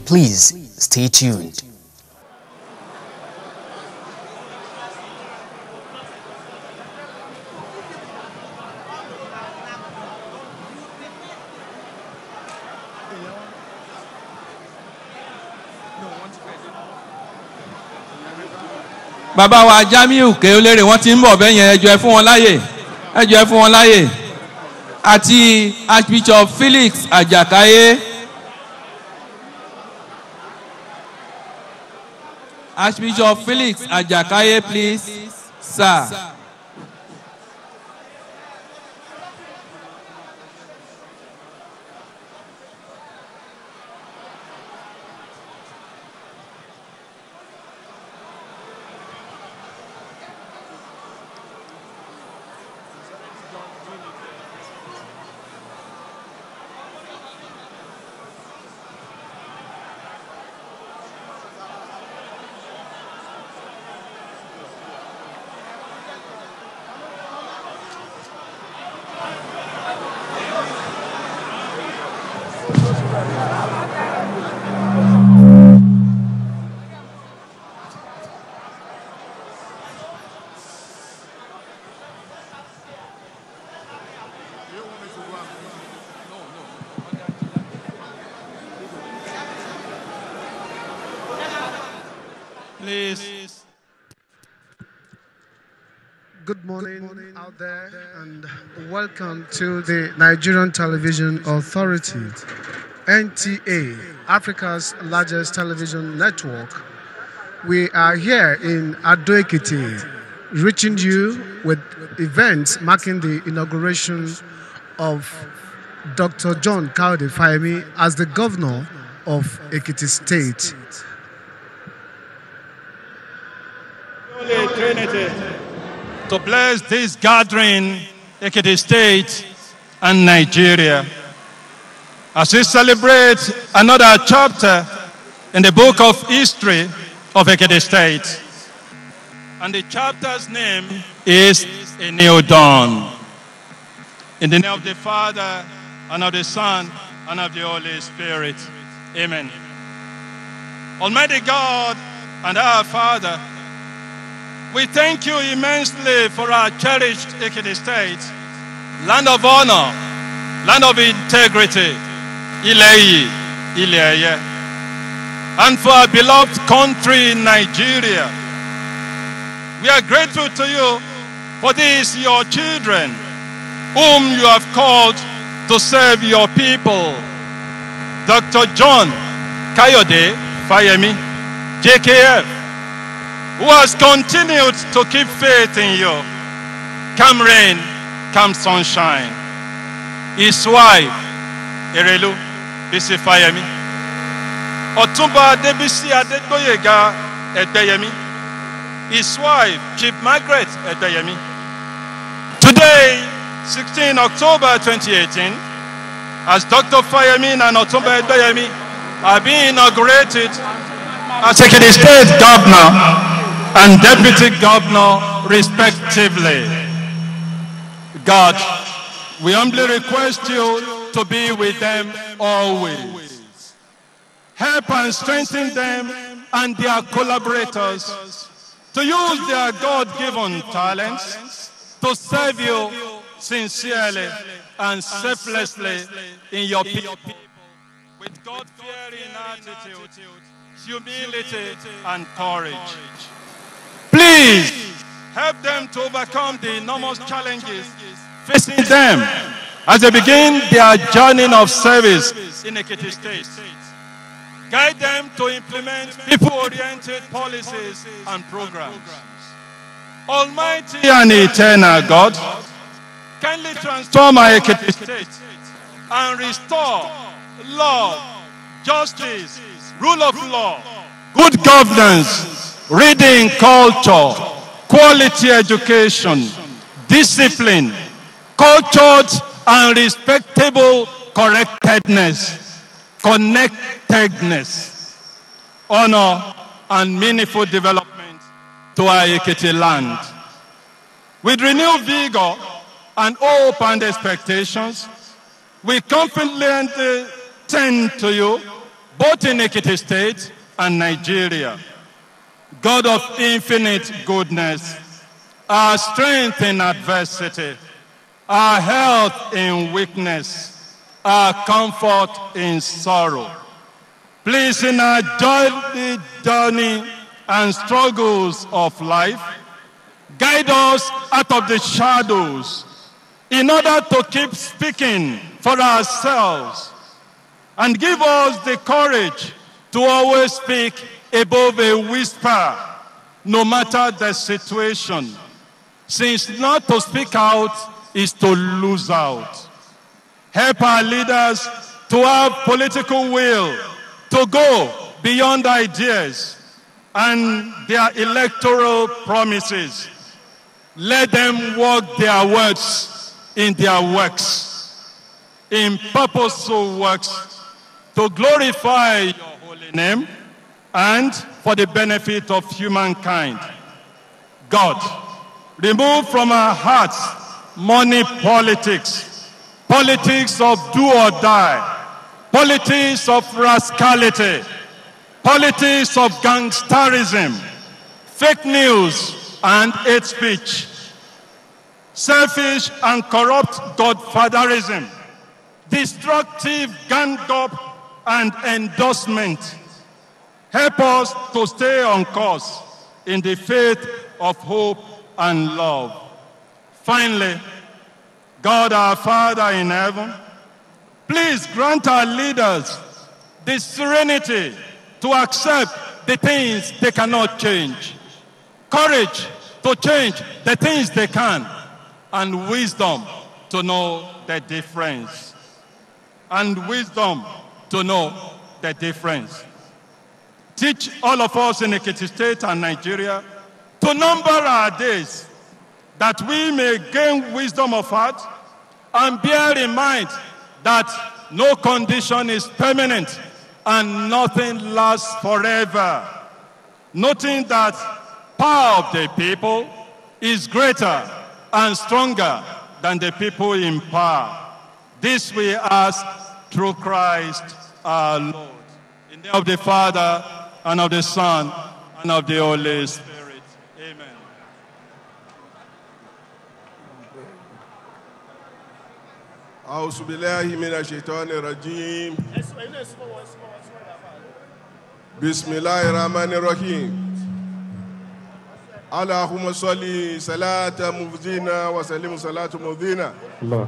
Please stay tuned. Bàbá wa Jamiu Keolere wọ́n ti ń bọ̀ bẹ́yẹn, ẹ jọ̀ọ́ ẹ fún wọn láyè, ẹ jọ̀ọ́ ẹ fún wọn láyè. Àti Archbishop Felix Ajakaye, Archbishop Felix Ajakaye, please, sir. Please. Good morning out there and welcome to the Nigerian Television Authority, NTA, Africa's largest television network. We are here in Ado-Ekiti, reaching you with events marking the inauguration of Dr. John Kayode Fayemi as the governor of Ekiti State. Holy Trinity, to bless this gathering, Ekiti State and Nigeria, as we celebrate another chapter in the book of history of Ekiti State. And the chapter's name is A New Dawn. In the name of the Father, and of the Son, and of the Holy Spirit. Amen. Almighty God and our Father, we thank you immensely for our cherished Ekiti State, land of honor, land of integrity, Ileyi, Ileye, and for our beloved country, Nigeria. We are grateful to you for these, your children, whom you have called to serve your people. Dr. John Kayode Fayemi, JKF, who has continued to keep faith in you. Come rain, come sunshine. His wife, Erelu Bisi Fayemi. Otumba Debisi Adegboyega Edeyemi. His wife, Chief Margaret Edeyemi. Today, 16 October 2018, as Dr. Fayemi and Otumba Edeyemi are being inaugurated as Ekiti State Governor and Deputy Governor, respectively. God, we humbly request you to be with them always. Help and strengthen them and their collaborators to use their God-given talents to serve you sincerely and selflessly in your people, with God-fearing attitude, humility, and courage. Please help them to overcome the enormous challenges facing them as they begin their journey of service in Ekiti State. Guide them to implement people-oriented policies and programs. Almighty and eternal God, kindly transform our Ekiti State and restore love, justice, rule of law, good governance, reading culture, quality education, discipline, cultured and respectable correctedness, connectedness, honor, and meaningful development to our Ekiti land. With renewed vigor and hope and expectations, we confidently turn to you, both in Ekiti State and Nigeria. God of infinite goodness, our strength in adversity, our health in weakness, our comfort in sorrow. Please, in our joyful journey and struggles of life, guide us out of the shadows in order to keep speaking for ourselves, and give us the courage to always speak above a whisper, no matter the situation, since not to speak out is to lose out. Help our leaders to have political will to go beyond ideas and their electoral promises. Let them work their words in their works, in purposeful works, to glorify your holy name and for the benefit of humankind. God, remove from our hearts money politics, politics of do or die, politics of rascality, politics of gangsterism, fake news and hate speech, selfish and corrupt godfatherism, destructive gang-up and endorsement. Help us to stay on course in the faith of hope and love. Finally, God our Father in heaven, please grant our leaders the serenity to accept the things they cannot change, courage to change the things they can, and wisdom to know the difference. And wisdom to know the difference. Teach all of us in Ekiti State and Nigeria to number our days, that we may gain wisdom of heart and bear in mind that no condition is permanent and nothing lasts forever. Noting that power of the people is greater and stronger than the people in power. This we ask through Christ our Lord. In the name of the Father, and of the Son, and of the Holy Spirit. Amen. أعوذ بالله من الشيطان الرجيم. بسم الله الرحمن الرحيم. اللهم صل صلاة مفزينا وسلم صلاة مفزينا. الله.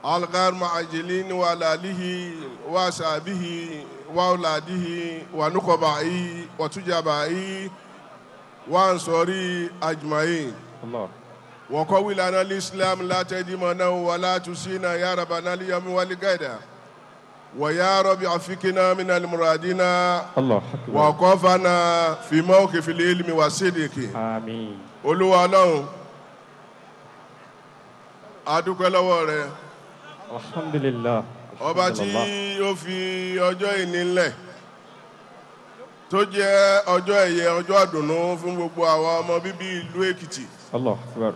الغار معجلين وعلى آله وصحبه وأولاده ونقبائه وتجابائه وأنصاري أجمعين. الله. وقوي لنا الإسلام لا تديمنا ولا تسينا يا ربنا اليوم والغدا ويا رب عفكنا من المرادين. الله. وقفنا في موقف العلم والصدق. آمين. Olúwa Ọlọ́run a dúpẹ́ lọ́wọ́ rẹ. Alhamdulillah. Ọba tí ó fi ọjọ́ ìní ńlẹ̀ tó jẹ́ ọjọ́ ẹ̀yẹ, ọjọ́ àdùnnú fún gbogbo àwọn ọmọ bíbí ìlú Èkìtì. Allah Akbar.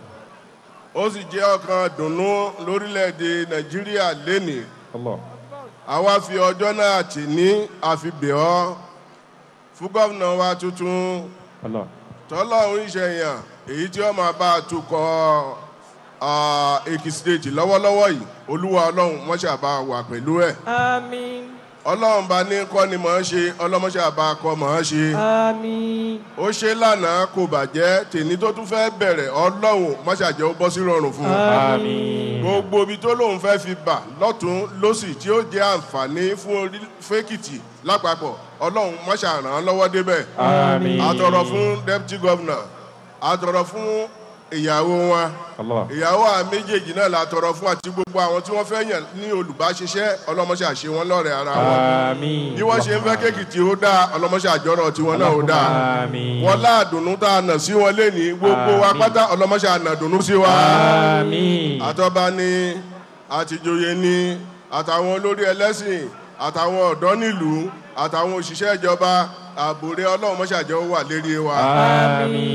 Ó sì jẹ́ ọ̀kan àdùnnú lórílẹ̀‐èdè Nàìjíríà lénìí. Allah. Àwa fi ọjọ́ náà tì ní àfibẹ̀ ọ́ fún gómìnà wa tuntun. Allah. Tọ́lọ́run ìṣẹ̀yàn èyí tí ó máa bá a tukọ̀ Ekiti State lọ́wọ́lọ́wọ́ yìí. Olúwa Ọlọ́run mọ́ṣẹ́ àbá wà pẹ̀lú ẹ̀. Àmín. Ọlọ́run bá ní kọ́ ni mọ̀ ọ́n ṣe, ọlọ́mọṣẹ́ àbá kọ́ mọ̀ ọ́n ṣe. Àmín. Ó ṣe lánàá kò bàjẹ́, tèmi tó tún fẹ́ bẹ̀rẹ̀ Ọlọ́run mọ́ṣẹ́ àjẹ́ ó bọ́ sí rọrùn fún un. Àmín. Gbogbo ibi tó lóun fẹ́ fi bà lọ́tún lósì tí ó jẹ́ àǹfààní fún Èkìtì lápapọ̀, Ọlọ́run mọ́ṣẹ́ ràn án lọ́wọ́ débẹ̀. Àmín. Àtọ̀rọ̀ fún deputy governor, àtọ̀rọ̀ fún ìyàwó wọn, ìyàwó àwọn méjèèjì náà la tọrọ fún, àti gbogbo àwọn tí wọ́n fẹ́ yàn ní olùbáṣiṣẹ́, ọlọ́mọṣẹ́ àṣẹ wọn lọ́rẹ̀ ara wọn. Àmín. Bí wọ́n ṣe ń fẹ́ kéèkìtì ó dáa, ọlọ́mọṣẹ́ àjọrọ̀ tiwọn náà ó dáa. Àmín. Wọ́n láàdùnnú tá a nà sí wọn lénìí, gbogbo wa pátá ọlọ́mọṣẹ́ ànàdùnnú sí wa. Àmín. Àtọ́ba ni, àtìjòyè ni, àtàwọn olórí ẹlẹ́sìn, àtàwọn ọ̀dọ́ nílùú àtàwọn òṣìṣẹ́ ìjọba àbòrè ọlọ́run mọ́ṣáájọ́ wà lérí wa.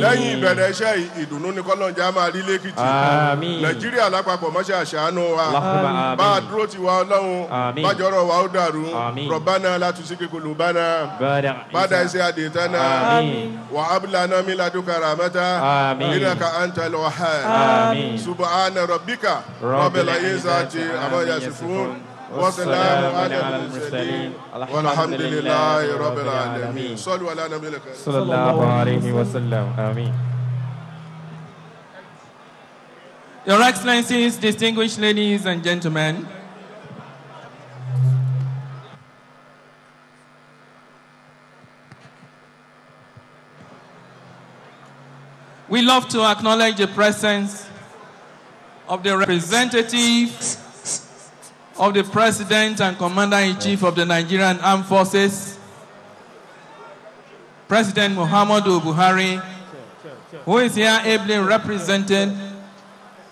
lẹ́yìn ìbẹ̀rẹ̀ iṣẹ́ ìdùnnú ní kọ́lọ́njà máa rí lẹ́kìtì. nàìjíríà lápapọ̀ mọ́ṣáṣánú wa. bá a dúró ti wa ọlọ́run. bájọ́rọ̀ wa ó dàrú. rọ̀bánà látúnṣe kulubana. bàdà iṣẹ́ àdètánà. wà ábúlànà míládùkà ràmẹ́ta. ìnàkà àǹtàlẹ̀ wàhálà. subhana rabbika rabbil izzati amma yasifun. وسلام على المرسلين والحمد لله رب العالمين صلوا على نبي الكريم صلى الله عليه وسلم آمين. Your Excellencies, distinguished ladies and gentlemen, we love to acknowledge the presence of the representatives of the President and Commander-in-Chief of the Nigerian Armed Forces, President Muhammadu Buhari, who is here ably represented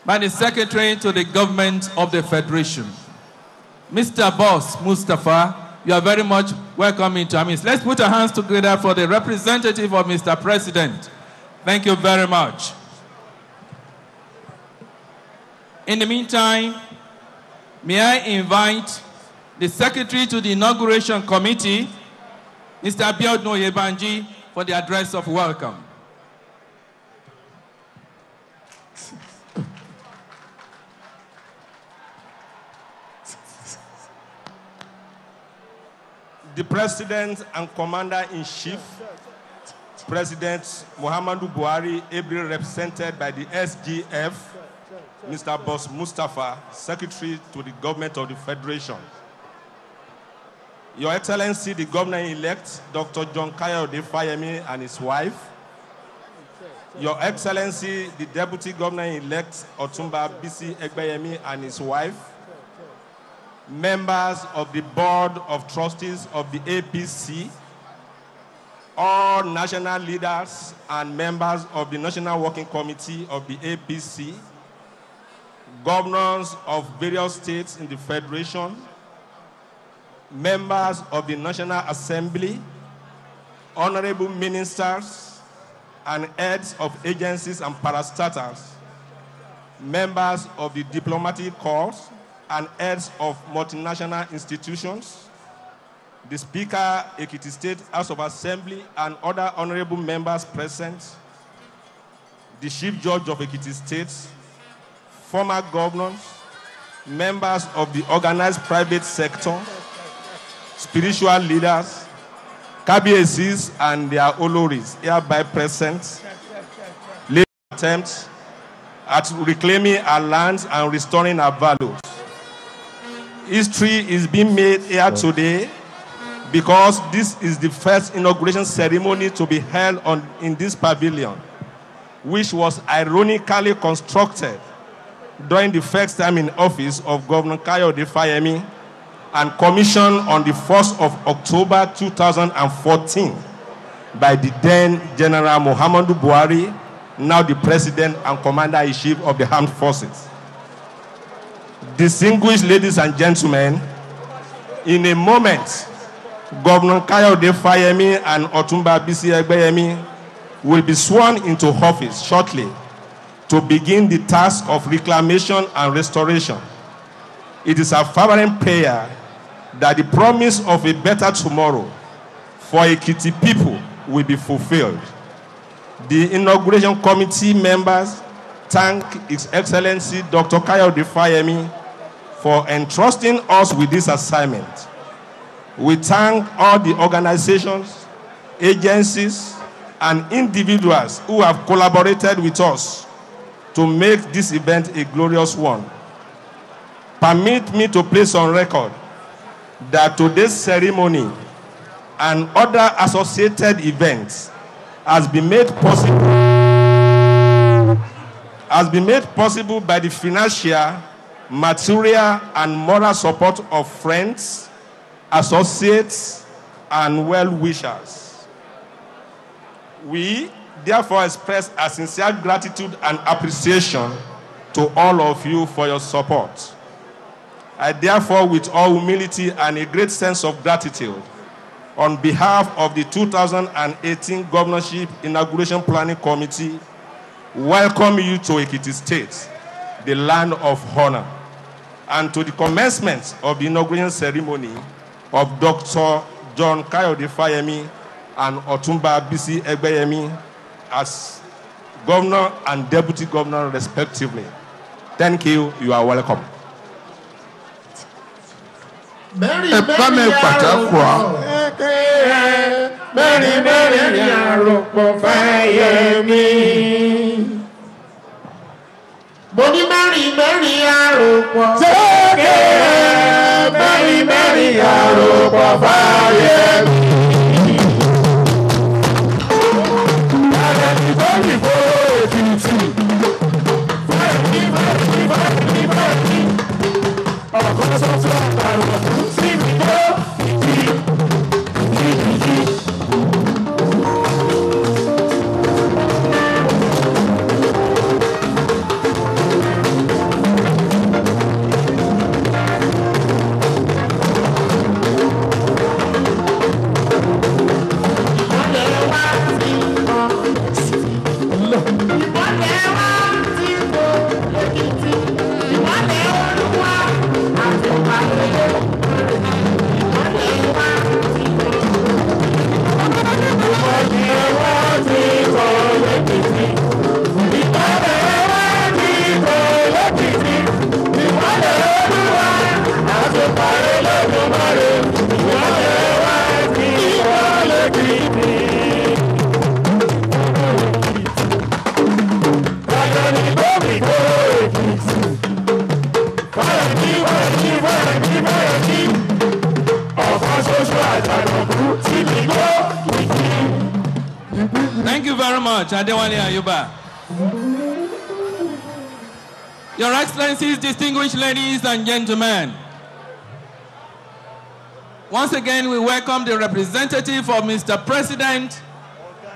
by the Secretary to the Government of the Federation. Mr. Boss Mustafa, you are very much welcome into our midst. Let's put our hands together for the representative of Mr. President. Thank you very much. In the meantime, may I invite the Secretary to the Inauguration Committee, Mr. Abiodun Oyebanji, for the address of welcome. The President and Commander-in-Chief, President Muhammadu Buhari, ably represented by the SGF, Mr. Boss Mustafa, Secretary to the Government of the Federation. Your Excellency, the Governor-elect, Dr. John Kayode Fayemi and his wife. Your Excellency, the Deputy Governor-elect, Otumba Bisi Egbeyemi and his wife. Members of the Board of Trustees of the APC, all national leaders and members of the National Working Committee of the APC, governors of various states in the Federation, members of the National Assembly, honorable ministers and heads of agencies and parastatals, members of the diplomatic corps and heads of multinational institutions, the Speaker, Ekiti State House of Assembly, and other honorable members present, the Chief Judge of Ekiti State, former governors, members of the organized private sector, spiritual leaders, KBACs and their oloris hereby present, late attempts at reclaiming our lands and restoring our values. History is being made here today because this is the first inauguration ceremony to be held in this pavilion, which was ironically constructed during the first time in office of Governor Kayode Fayemi and commissioned on the 1st of October 2014 by the then General Muhammadu Buhari, now the President and Commander-in-Chief of the Armed Forces. Distinguished ladies and gentlemen, in a moment, Governor Kayode Fayemi and Otumba Bisi Egbeyemi will be sworn into office shortly to begin the task of reclamation and restoration. It is a fervent prayer that the promise of a better tomorrow for Ekiti people will be fulfilled. The Inauguration Committee members thank His Excellency Dr. Kayode Fayemi for entrusting us with this assignment. We thank all the organizations, agencies, and individuals who have collaborated with us to make this event a glorious one. Permit me to place on record that today's ceremony and other associated events has been made possible by the financial, material, and moral support of friends, associates, and well-wishers. We therefore express our sincere gratitude and appreciation to all of you for your support. I therefore, with all humility and a great sense of gratitude, on behalf of the 2018 Governorship Inauguration Planning Committee, welcome you to Ekiti State, the land of honor, and to the commencement of the inauguration ceremony of Dr. John Kayode Fayemi and Otumba Bisi Egbeyemi as Governor and Deputy Governor, respectively. Thank you. You are welcome. Thank you very much, Adewale Ayuba. Your Excellencies, distinguished ladies and gentlemen, once again we welcome the representative of Mr. President,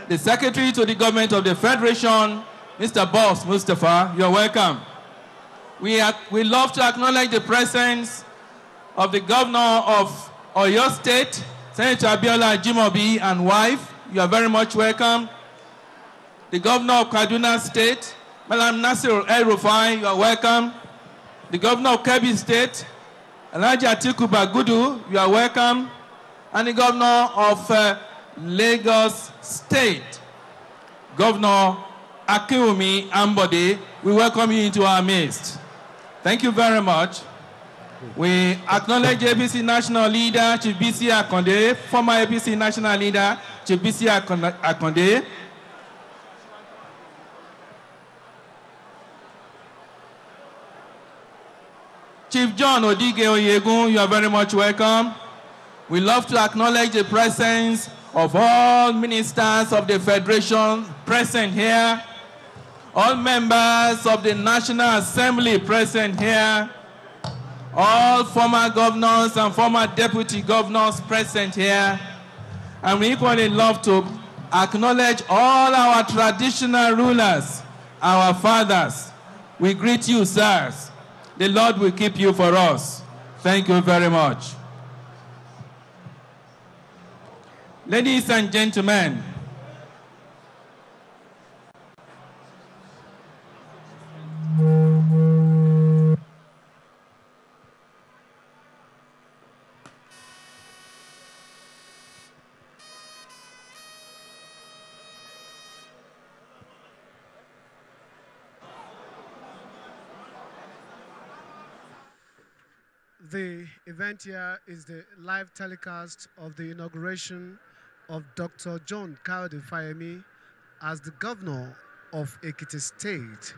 the Secretary to the Government of the Federation, Mr. Boss Mustafa. You're welcome. We love to acknowledge the presence of the Governor of Oyo State, Senator Abiola Ajimobi and wife. You are very much welcome. The Governor of Kaduna State, Malam Nasir El-Rufai, you are welcome. The Governor of Kebbi State, Alhaji Atiku Bagudu, you are welcome. And the Governor of Lagos State, Governor Akinwumi Ambode, we welcome you into our midst. Thank you very much. We acknowledge APC National Leader, Chief BC Akonde, former APC National Leader, Chief BC Akonde. Chief John Odige Oyegun, you are very much welcome. We love to acknowledge the presence of all ministers of the Federation present here, all members of the National Assembly present here, all former governors and former deputy governors present here, and we equally love to acknowledge all our traditional rulers, our fathers. We greet you, sirs. The Lord will keep you for us. Thank you very much. Ladies and gentlemen, the event here is the live telecast of the inauguration of Dr. John Kayode Fayemi as the governor of Ekiti State.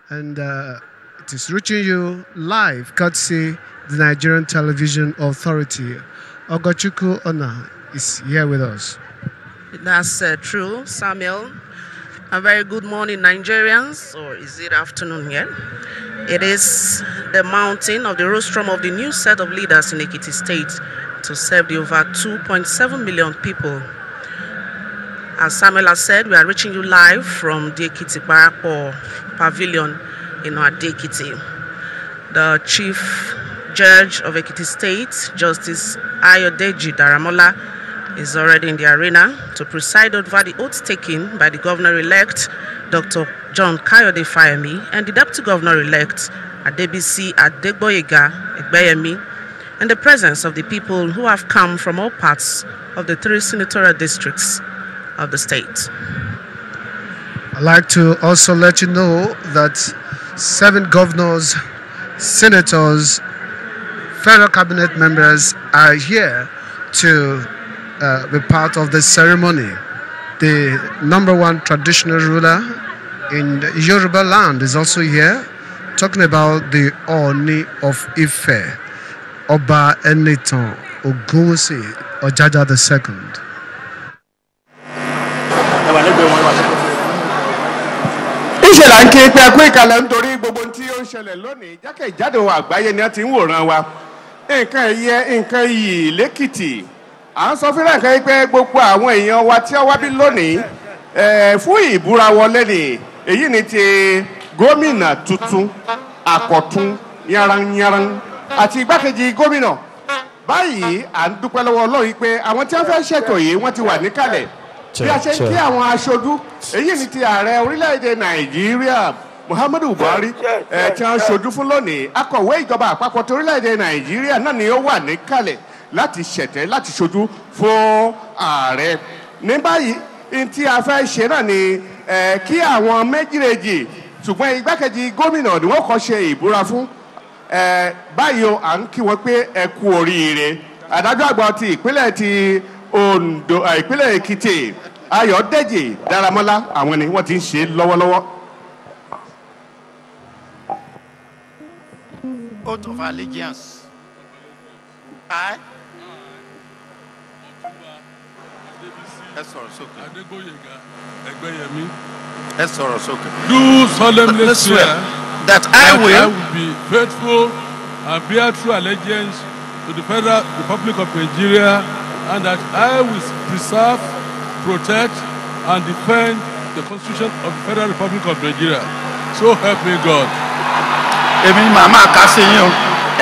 And it is reaching you live, courtesy the Nigerian Television Authority. Ogochukwu Ona is here with us. That's true, Samuel. A very good morning, Nigerians, or is it afternoon here? It is the mounting of the rostrum of the new set of leaders in Ekiti State to serve the over 2.7 million people. As Samuel has said, we are reaching you live from the Ekiti Parapo Pavilion in Ade Ekiti. The Chief Judge of Ekiti State, Justice Ayodeji Daramola, is already in the arena to preside over the oath taken by the Governor-elect, Dr. John Kayode Fayemi, and the Deputy Governor-elect, Adebisi Adegboyega Egbeyemi, in the presence of the people who have come from all parts of the 3 senatorial districts of the state. I'd like to also let you know that 7 governors, senators, federal cabinet members are here to be part of the ceremony. The #1 traditional ruler in the Yoruba land is also here, talking about the Oni of Ife, Oba Enitan Ogunwusi Ojaja II. ìṣẹ̀lẹ̀ ń ké pé ẹkú ìkàlẹ̀ nítorí gbogbo tí ó ń ṣẹlẹ̀ lónìí jákèjádò àgbáyé ni a ti ń wòran wa nǹkan ẹ̀yẹ nǹkan iyì lẹ́kìtì à ń sọ fúnra nǹkan pé gbogbo àwọn èèyàn wa tí wọ́n wá bí lónìí fún ìbúra wọlé ni èyí ni ti gómìnà tuntun àkọ́tún yaranyaran àti igbákejì gómìnà báyìí à ń dúpẹ́ lọ́wọ́ Ọlọ́run pé àwọn tí wọ́n fẹ́ ṣètò yìí wọ́n ti wà níkàlẹ̀ bí a ṣe ń kí àwọn aṣojú èyí ni ti ààrẹ orílẹ̀-èdè Nàìjíríà Muhammadu Buhari tí wọ́n ṣojú fún lónìí akọ̀wé ìjọba àpapọ̀ ti orílẹ̀-èdè Nàìjíríà náà ni ó wà níkàlẹ̀ láti ṣẹ̀tẹ̀ láti ṣojú fún ààrẹ ní báyìí tí a fẹ́ ṣe náà ni kí àwọn méjìlélẹ́jì ṣùgbọ́n igbákejì gómìnà ni wọ́n kọ́ ṣe ìbúra fún báyìí o à ń kí wọn pé ẹ kú oríire adájọ́ àgbà ti ìpínlẹ̀ ti Ondo ìpínlẹ̀ Èkìtì Ayọ̀dèjì Dáramọ́lá àwọn ni wọ́n ti ń ṣe lọ́wọ́lọ́wọ́. Oath of allegiance. I. Do solemnly swear that I will be faithful and bear true allegiance to the Federal Republic of Nigeria, and that I will preserve, protect, and defend the Constitution of the Federal Republic of Nigeria. So help me God. Èmi màmá kà sí yín o,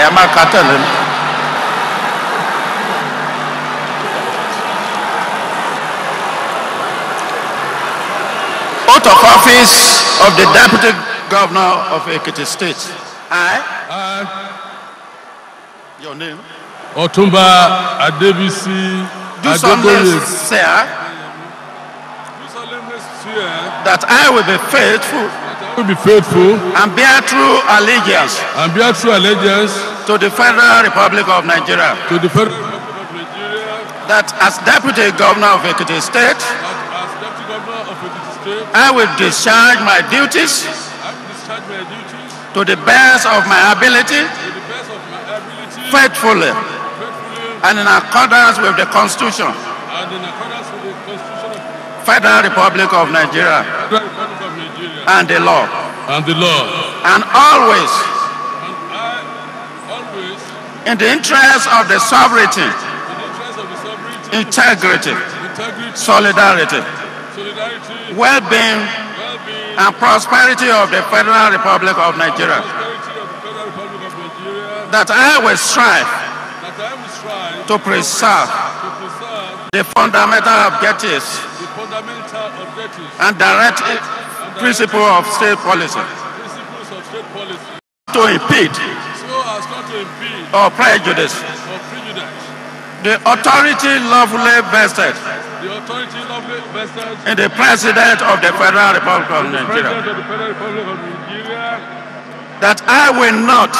ẹ máa kà tẹ̀lé mi. Oath of office of the Deputy Governor of Ekiti State. I. Your name? Otumba Adebisi Adegboyega. That I will be faithful. And bear true allegiance. To the Federal Republic of Nigeria. That as Deputy Governor of Ekiti State. I will discharge my duties. To the best of my ability. Faithfully. And in accordance with the Constitution. Federal Republic of Nigeria. And the law. And always. In the interest of the sovereignty. Integrity. Solidarity. Well-being and prosperity of the Federal Republic of Nigeria. That I will strive to preserve the fundamental objectives and direct principle of state policy. To impede or prejudice the authority lawfully vested in the President of the Federal Republic of Nigeria. That I will not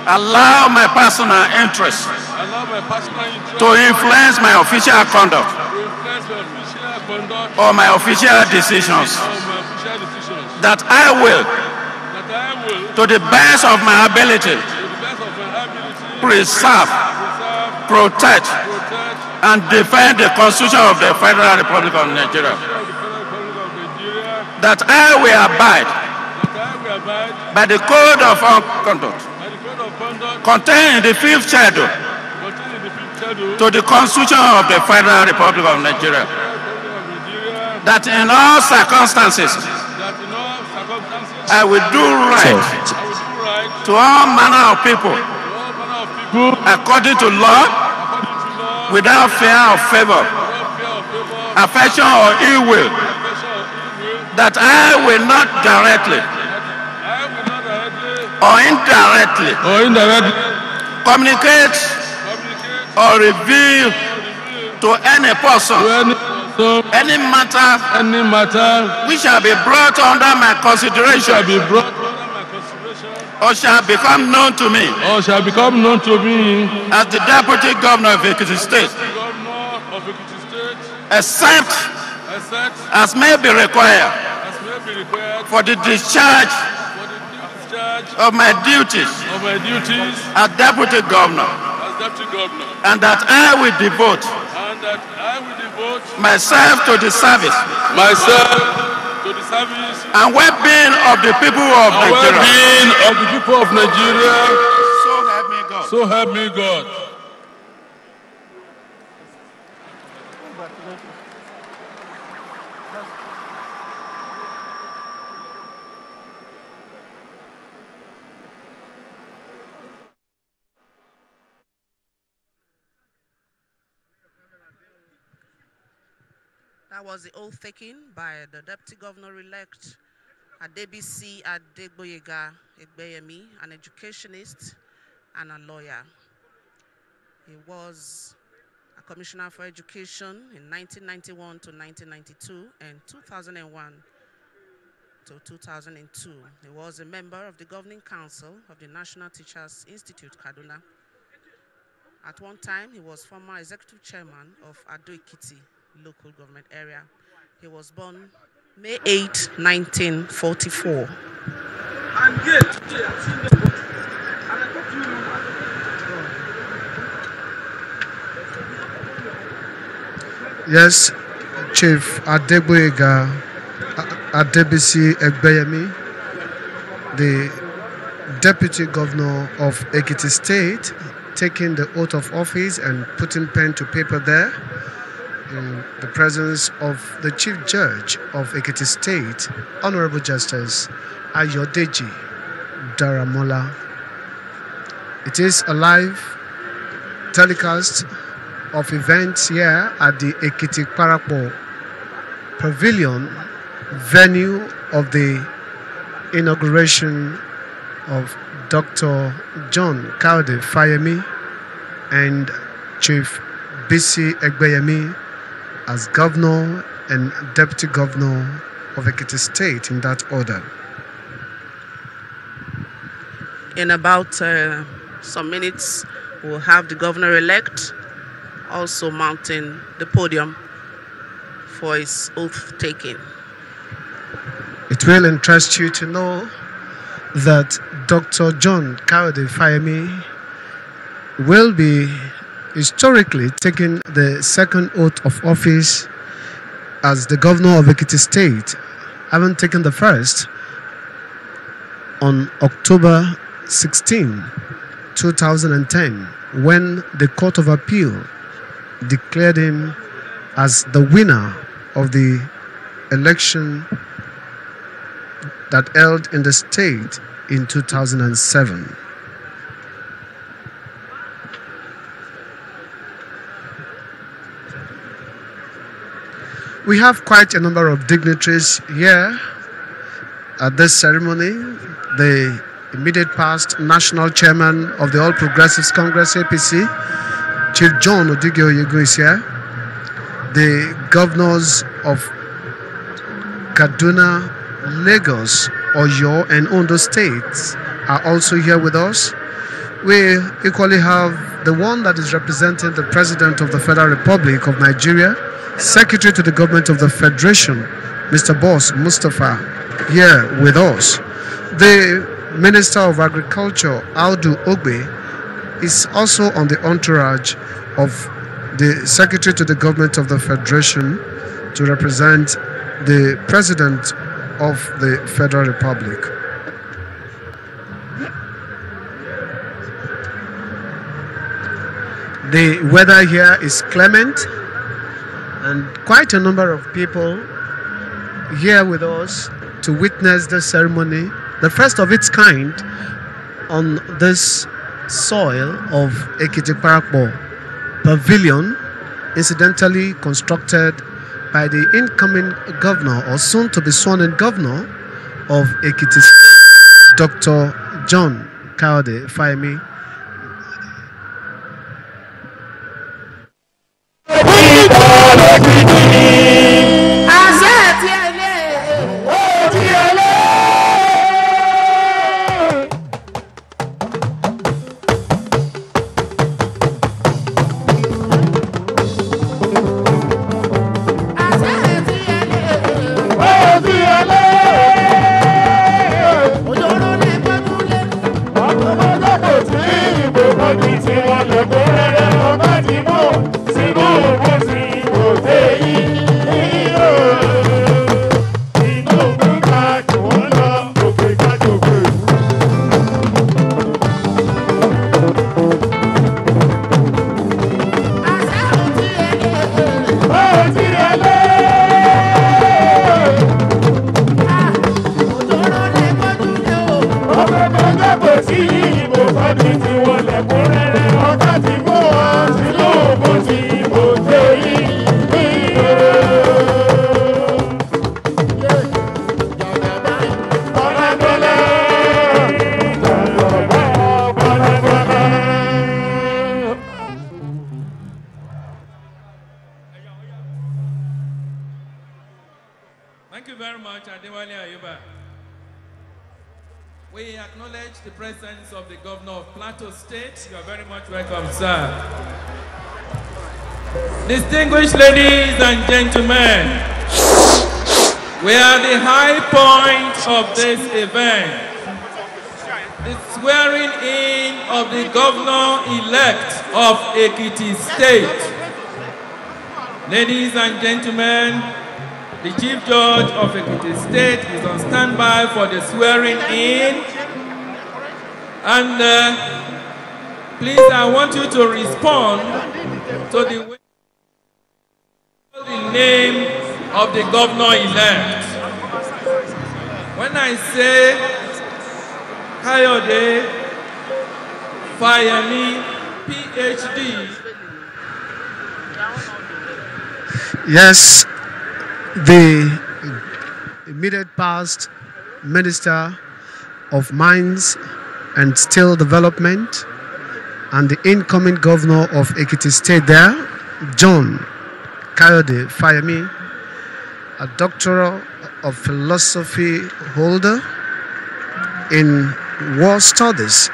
allow my personal interests to influence my official conduct or my official decisions. That I will, to the best of my ability, preserve, protect, and defend the Constitution of the Federal Republic of Nigeria. That I will abide by the Code of Conduct contained in the 5th schedule to the Constitution of the Federal Republic of Nigeria. That in all circumstances I will do right to all manner of people according to law, without fear or favor, affection or ill will, that I will not directly or indirectly communicate or reveal to any person any matter which shall be brought under my consideration or shall become known to me as the Deputy Governor of Ekiti State, except as may be required for the discharge of my duties as Deputy Governor, and that I will devote myself to the service and well-being of the people of Nigeria. So help me God. That was the oath taken by the Deputy Governor-elect Adebisi Adegboyega Egbeyemi, an educationist and a lawyer. He was a Commissioner for Education in 1991 to 1992 and 2001 to 2002. He was a member of the Governing Council of the National Teachers Institute, Kaduna. At one time, he was former Executive Chairman of Ado-Ekiti local government area. He was born May 8, 1944. Yes, Chief Adegboyega Adebisi Egbeyemi, the Deputy Governor of Ekiti State, taking the oath of office and putting pen to paper there in the presence of the Chief Judge of Ekiti State, Honorable Justice Ayodeji Daramola. It is a live telecast of events here at the Ekiti Parapo Pavilion, venue of the inauguration of Dr. John Kaude Fayemi and Chief Bisi Egbeyemi as Governor and Deputy Governor of Ekiti State, in that order. In about some minutes, we'll have the Governor-elect also mounting the podium for his oath taking. It will interest you to know that Dr. John Kaude Fayemi will be historically taking the second oath of office as the Governor of Ekiti State, having taken the first on October 16, 2010, when the Court of Appeal declared him as the winner of the election that held in the state in 2007. We have quite a number of dignitaries here at this ceremony. The immediate past National Chairman of the All Progressives Congress, APC, Chief John Odige Oyegu is here. The governors of Kaduna, Lagos, Oyo, and Ondo states are also here with us. We equally have the one that is representing the President of the Federal Republic of Nigeria, Secretary to the Government of the Federation, Mr. Boss Mustafa, here with us. The Minister of Agriculture, Audu Ogbe, is also on the entourage of the Secretary to the Government of the Federation to represent the President of the Federal Republic. The weather here is clement, and quite a number of people here with us to witness the ceremony, the first of its kind on this soil of Ekiti Parakbo Pavilion, incidentally constructed by the incoming governor or soon to be sworn in governor of Ekiti State, Dr. John Kayode Fayemi. Thank you very much, Adewale Ayuba. We acknowledge the presence of the Governor of Plateau State. You are very much welcome, sir. Distinguished ladies and gentlemen, we are at the high point of this event. The swearing in of the Governor-elect of Ekiti State. Ladies and gentlemen, the Chief Judge of Ekiti State is on standby for the swearing in. And please, I want you to respond to the name of the Governor-elect. When I say Kayode Fayemi, PhD. Yes, the immediate past Minister of Mines and Steel Development and the incoming Governor of Ekiti State there, John Kayode Fayemi, a Doctor of Philosophy holder in War Studies,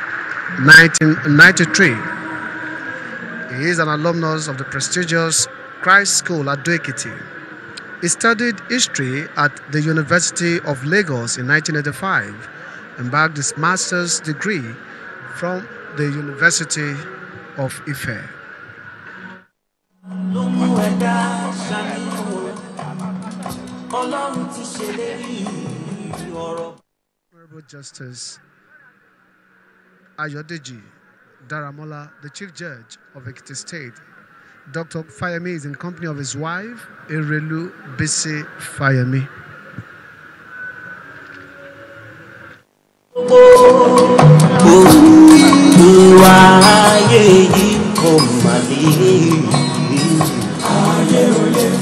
1993. He is an alumnus of the prestigious Christ School at Ekiti. He studied history at the University of Lagos in 1985 and bagged his master's degree from the University of Ife. Honorable Justice Ayodeji Daramola, the Chief Judge of Ekiti State, Dr. Fayemi is in company of his wife, Erelu Bisi Fayemi.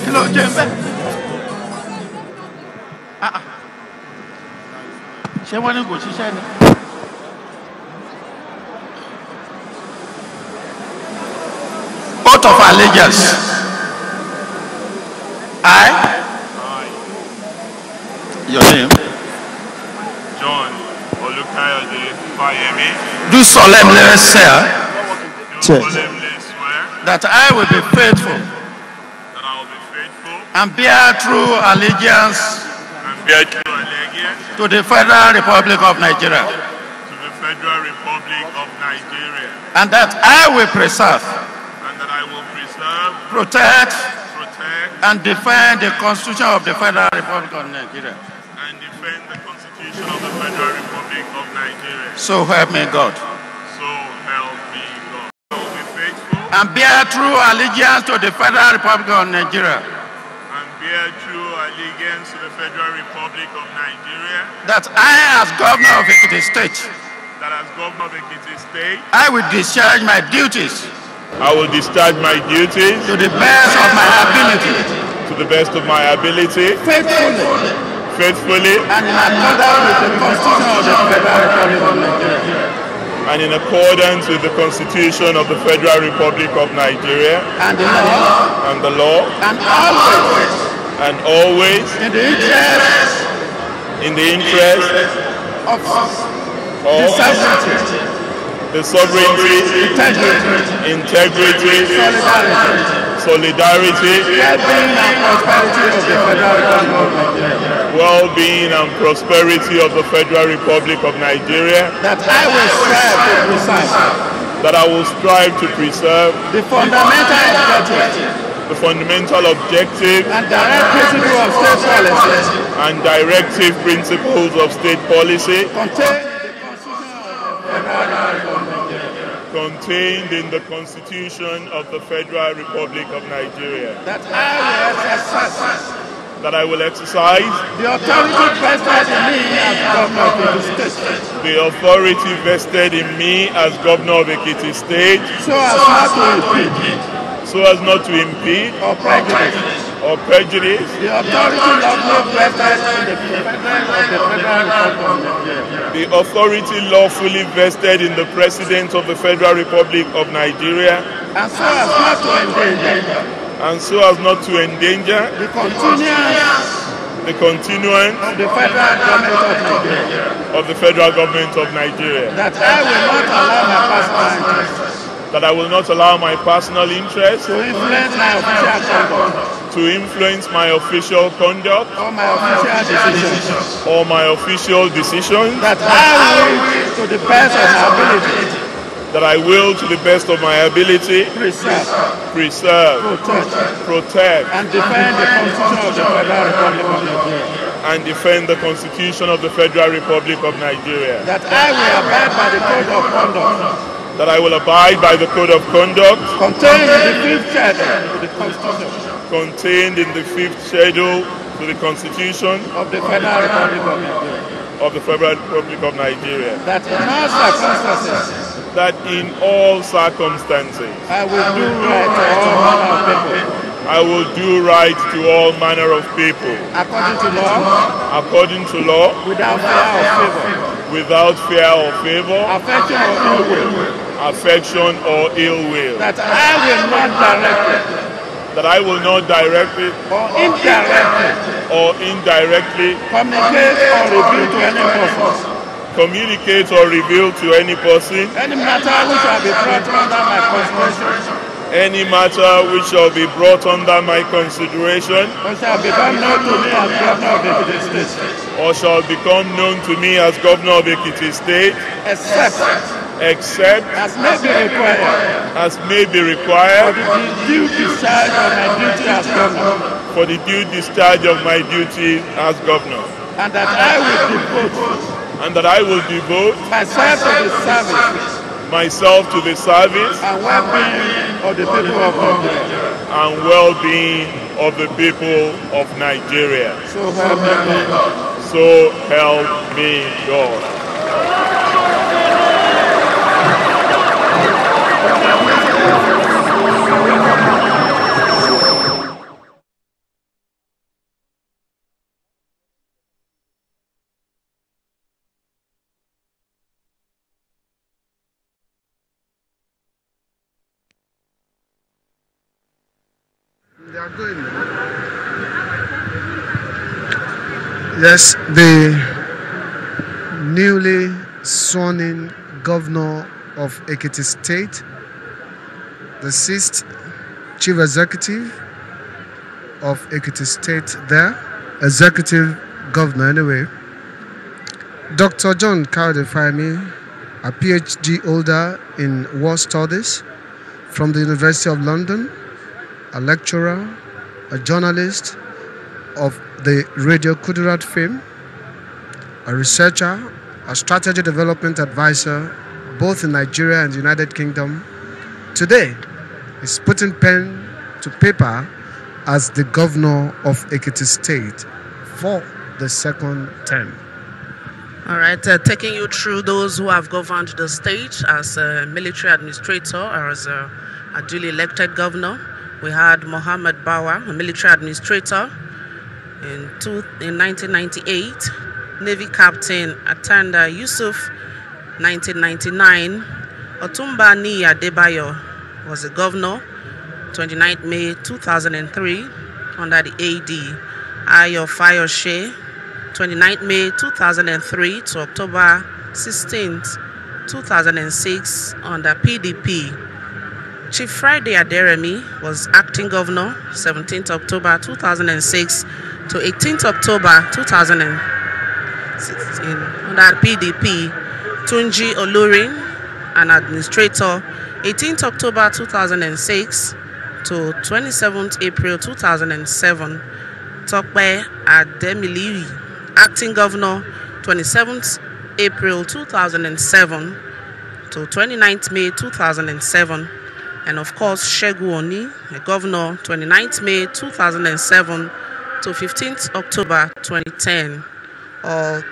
Hello, Jembe. Ṣé wọ́n ní kò ṣiṣẹ́ ni? Oath of allegiance. I. Your name? John Olukayode Fayemi. Do solemnly swear. Do solemnly swear. That I will be faithful. That I will be faithful. And bear true allegiance. And bear true allegiance. To the Federal Republic of Nigeria. To the Federal Republic of Nigeria. And that I will preserve. Protect and defend the Constitution of the Federal Republic of Nigeria. And defend the Constitution of the Federal Republic of Nigeria. So help me God. So help me God. I will be faithful. And bear true allegiance to the Federal Republic of Nigeria. And bear true allegiance to the Federal Republic of Nigeria. That I, as Governor of Ekiti State. that as Governor of Ekiti State, I will discharge my duties I will discharge my duties to the best of my ability, to the best of my ability, faithfully, and in accordance with the Constitution of the Federal Republic of Nigeria. And in accordance with the Constitution of the Federal Republic of Nigeria And the law. and the law, And always. in In the interest. of The sovereignty. the sovereignty, integrity, solidarity, well-being and prosperity of the Federal Republic of Nigeria. well-being and prosperity of the Federal Republic of Nigeria, That I will strive to preserve that I will strive to preserve the fundamental objective the fundamental objective and direct principle of state policy and directive principles of state policy contained in the Constitution of the Federal Republic of Nigeria. contained in the Constitution of the Federal Republic of Nigeria, That I will exercise the authority vested in me as Governor of Ekiti State, the authority vested in me as Governor of Ekiti State so as not to impede or prejudice the authority lawfully vested in the President of the Federal Republic of Nigeria, the authority lawfully vested in the President of the Federal Republic of Nigeria, and so as not to endanger the of continuance the federal government of Nigeria, of the Federal Government of Nigeria, that I will not allow my personal interests that I will not allow my personal interests to influence my official conduct to influence my official conduct or my official decisions, or my official decisions, that I will, to the best of my ability, that I will, to the best of my ability, preserve, protect, and defend the Constitution of the Federal Republic of Nigeria, and defend the Constitution of the Federal Republic of Nigeria, that I will abide by the code of conduct that I will abide by the code of conduct contained in the 5th schedule to the Constitution contained in the 5th schedule to the Constitution of the Federal Republic of Nigeria, of the Federal Republic of Nigeria, that in all circumstances that in all circumstances I will do right to all manner of people, I will do right to all manner of people, according to law, without fear or favor, affection or ill will, that I will not directly or indirectly communicate or reveal to any person any matter which shall be brought under my consideration, any matter which shall be brought under my consideration or shall become known to me as Governor of Ekiti State, or shall become known to me as Governor of Ekiti State, except as may be required for the due discharge of my duty as Governor, and that I will devote myself to the service and well-being of the people of Nigeria. and well-being of the people of Nigeria. So help me God. So help me God. They are going now. Yes, the newly sworn-in governor of Ekiti State, the 6th chief executive of Ekiti State there, executive governor anyway, Dr. John Kaudefemi, a PhD holder in war studies from the University of London, a lecturer, a journalist of the Radio Kudirat fame, a researcher, a strategy development advisor, both in Nigeria and the United Kingdom. Today, is putting pen to paper as the governor of Ekiti State for the 2nd term. All right, taking you through those who have governed the state as a military administrator or as a duly elected governor. We had Mohammed Bawa, a military administrator in 1998, Navy Captain Atanda Yusuf, 1999, Otumba Ni Adebayo was the governor, 29th May 2003, under the AD, Ayo Fayoshe, 29th May 2003 to October 16th, 2006, under PDP. Chief Friday Aderemi was acting governor, 17th October 2006 to 18th October 2016, under PDP. Tunji Olurin, an administrator, 18th October 2006 to 27th April 2007. Tokpe Ademili, acting governor, 27th April 2007 to 29th May 2007. And of course, Shegu Oni, the governor, 29th May 2007 to 15th October 2010. All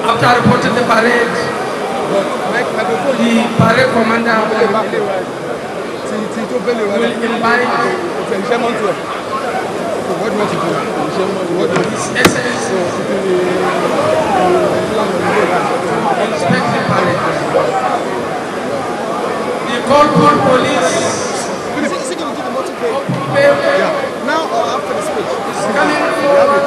After reporting the parade, the parade commander will invite His Excellency inspect the parade. The Colport Police now or after the speech is coming forward.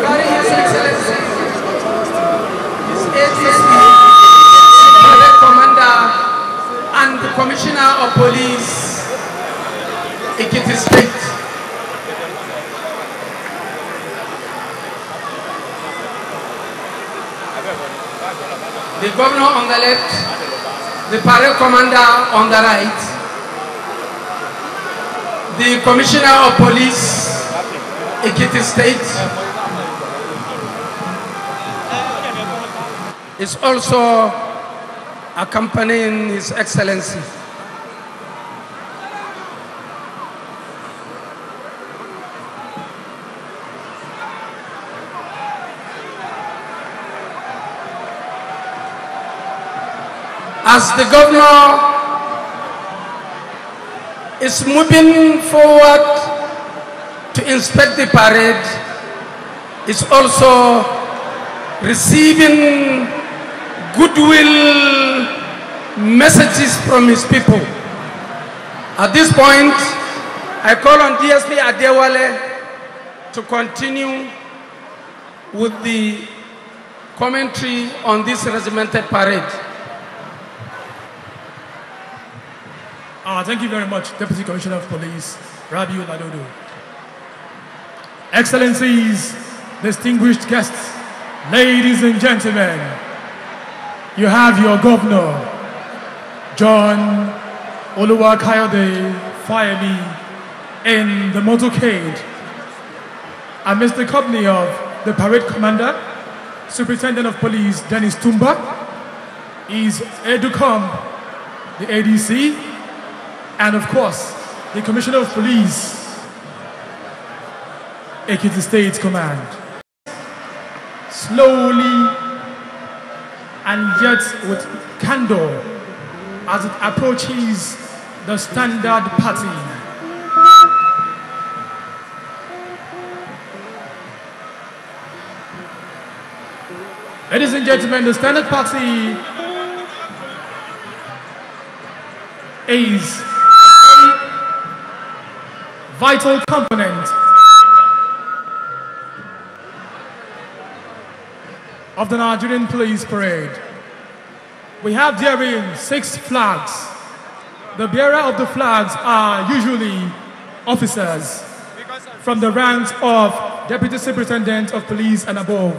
Carry His Excellency, His ATSP, Parade Commander, and the Commissioner of Police, Ekiti State. The governor on the left, the parade commander on the right, the commissioner of police, Ekiti State, is also accompanying His Excellency. As the governor is moving forward to inspect the parade, is also receiving goodwill messages from his people. At this point, I call on DSP Adewale to continue with the commentary on this regimented parade. Thank you very much, Deputy Commissioner of Police, Rabiu Ladodo. Excellencies, distinguished guests, ladies and gentlemen, you have your governor, John Oluwakayode Fayemi, in the motorcade, amidst the company of the parade commander, Superintendent of Police Dennis Tumba, is Educom, the ADC, and of course, the Commissioner of Police, Ekiti State Command. Slowly and yet with candor as it approaches the standard party. Ladies and gentlemen, the standard party is vital component of the Nigerian police parade. We have therein 6 flags. The bearer of the flags are usually officers from the ranks of Deputy Superintendent of Police and above.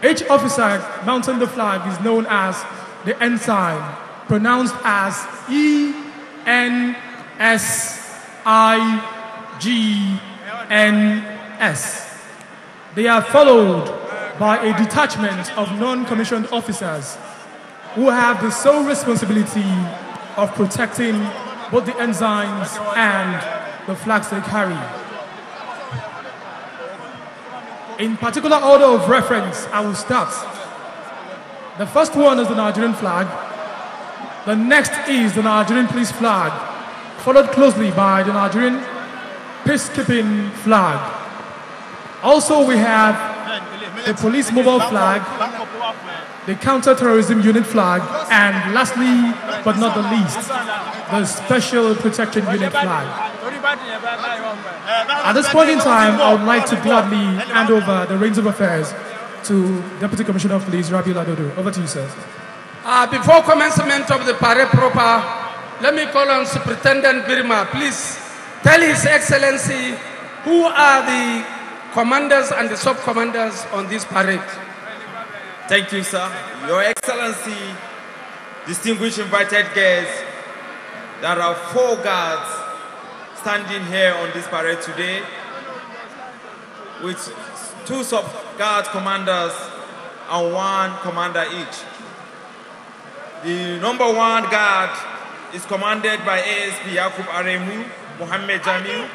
Each officer mounting the flag is known as the ensign, pronounced as E-N-S-I-G-N-S. They are followed by a detachment of non-commissioned officers who have the sole responsibility of protecting both the ensigns and the flags they carry. In particular order of reference, I will start. The first one is the Nigerian flag. The next is the Nigerian police flag, followed closely by the Nigerian peacekeeping flag. Also, we have the police mobile flag, the counter-terrorism unit flag, and lastly, but not the least, the special protection unit flag. At this point in time, I would like to gladly hand over the reins of affairs to Deputy Commissioner of Police, Rabiu Ladodo. Over to you, sir. Before commencement of the parade proper, let me call on Superintendent Birma. Please tell His Excellency who are the commanders and the sub-commanders on this parade. Thank you, sir. Your Excellency, distinguished invited guests, there are 4 guards standing here on this parade today with 2 sub-guard commanders and 1 commander each. The number 1 guard is commanded by ASP Yakub Aremu Mohammed Jamiu,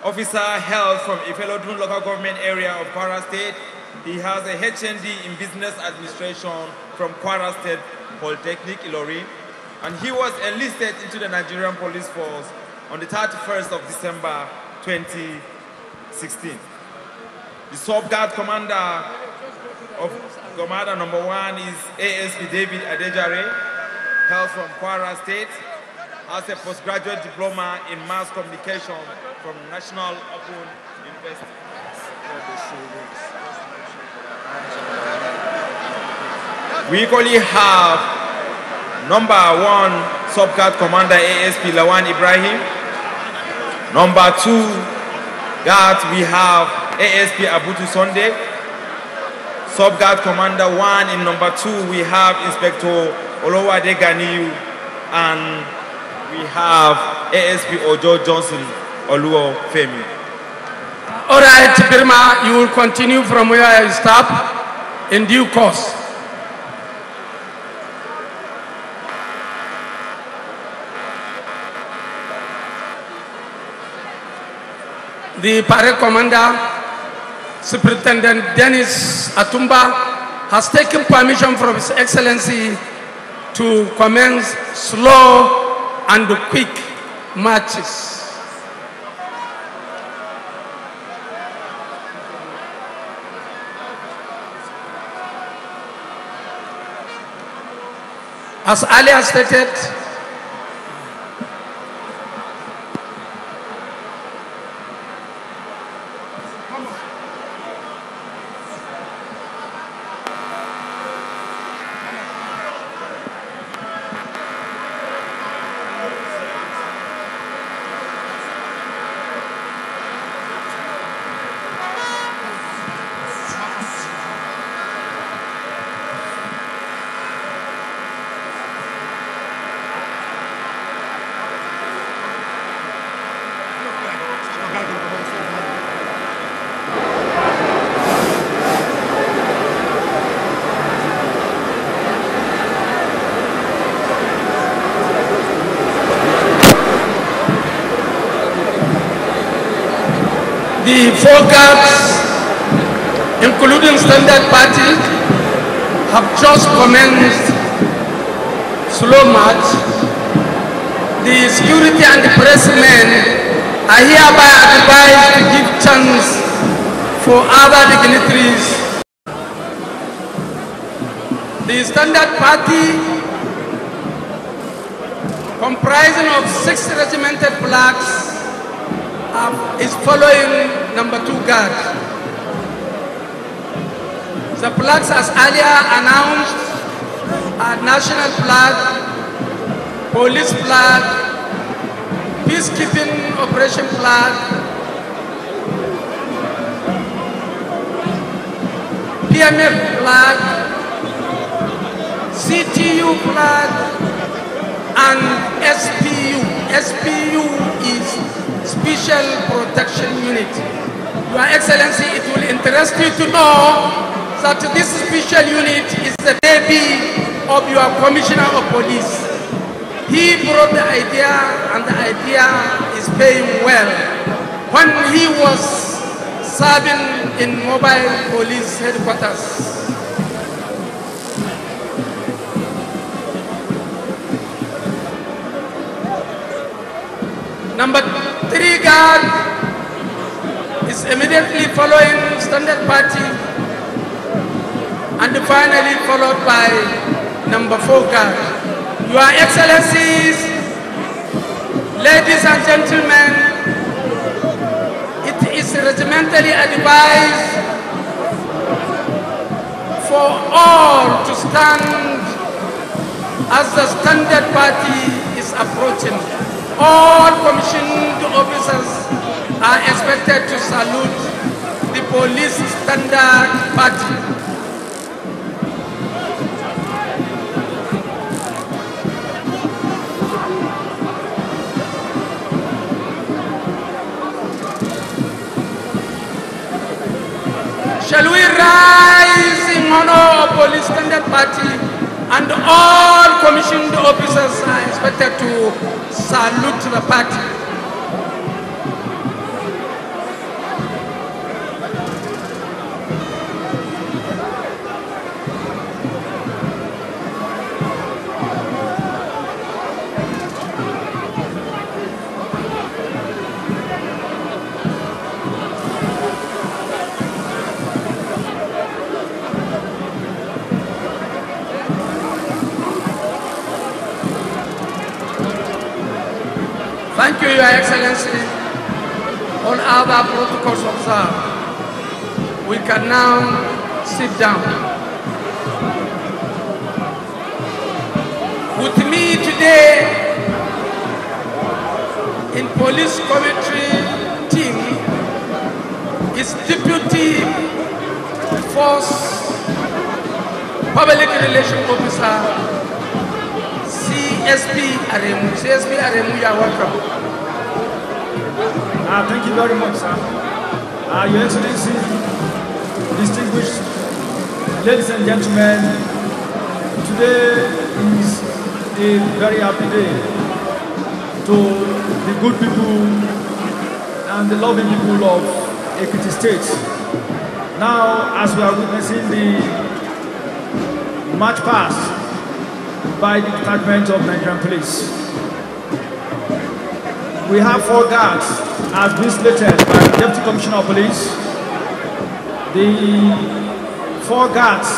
officer hailed from Ifelodun local government area of Kwara State. He has a HND in business administration from Kwara State Polytechnic, Ilori, and he was enlisted into the Nigerian police force on the 31st of December 2016. The sub-guard commander of Commander number 1 is ASP David Adejare, hailed from Kwara State, has a postgraduate diploma in mass communication from National Open University. We equally have number 1 sub-guard commander ASP Lawan Ibrahim, Number 2 guard, we have ASP Abutu Sunday. Sub-Guard Commander 1 in number 2, we have Inspector Olowade Ganiyu, and we have ASP Ojo Johnson Oluo Femi. All right, Birma, you will continue from where I stop in due course. The parade commander, Superintendent Dennis Atumba, has taken permission from His Excellency to commence slow and quick marches. As earlier stated, the 4 guards, including Standard Party, have just commenced slow march. The security and the pressmen are hereby advised to give chance for other dignitaries. The Standard Party, comprising of 6 regimented flags, is following number 2 guard. The flags, as earlier announced, are national flag, police flag, peacekeeping operation flag, PMF flag, CTU flag, and SPU. SPU is Special Protection Unit. Your Excellency, it will interest you to know that this special unit is the baby of your Commissioner of Police. He brought the idea, and the idea is paying well. When he was serving in mobile police headquarters, number 3 guard is immediately following Standard Party, and finally followed by number 4 guard. Your Excellencies, ladies and gentlemen, it is regimentally advised for all to stand as the Standard Party is approaching. All commissioned officers are expected to salute the police Standard Party. Shall we rise in honor of police Standard Party, and all commissioned officers are expected to salute the party. Thank you, Your Excellency. All other protocols observed. We can now sit down. With me today in police commentary Public Relations Officer, CSP Aremu. CSP Aremu, you are welcome. Thank you very much, sir. Your Excellency, distinguished ladies and gentlemen, today is a very happy day to the good people and the loving people of Ekiti State. Now, as we are witnessing the march past by the Department of Nigerian Police, we have 4 guards as been slated by the Deputy Commissioner of Police. The 4 guards,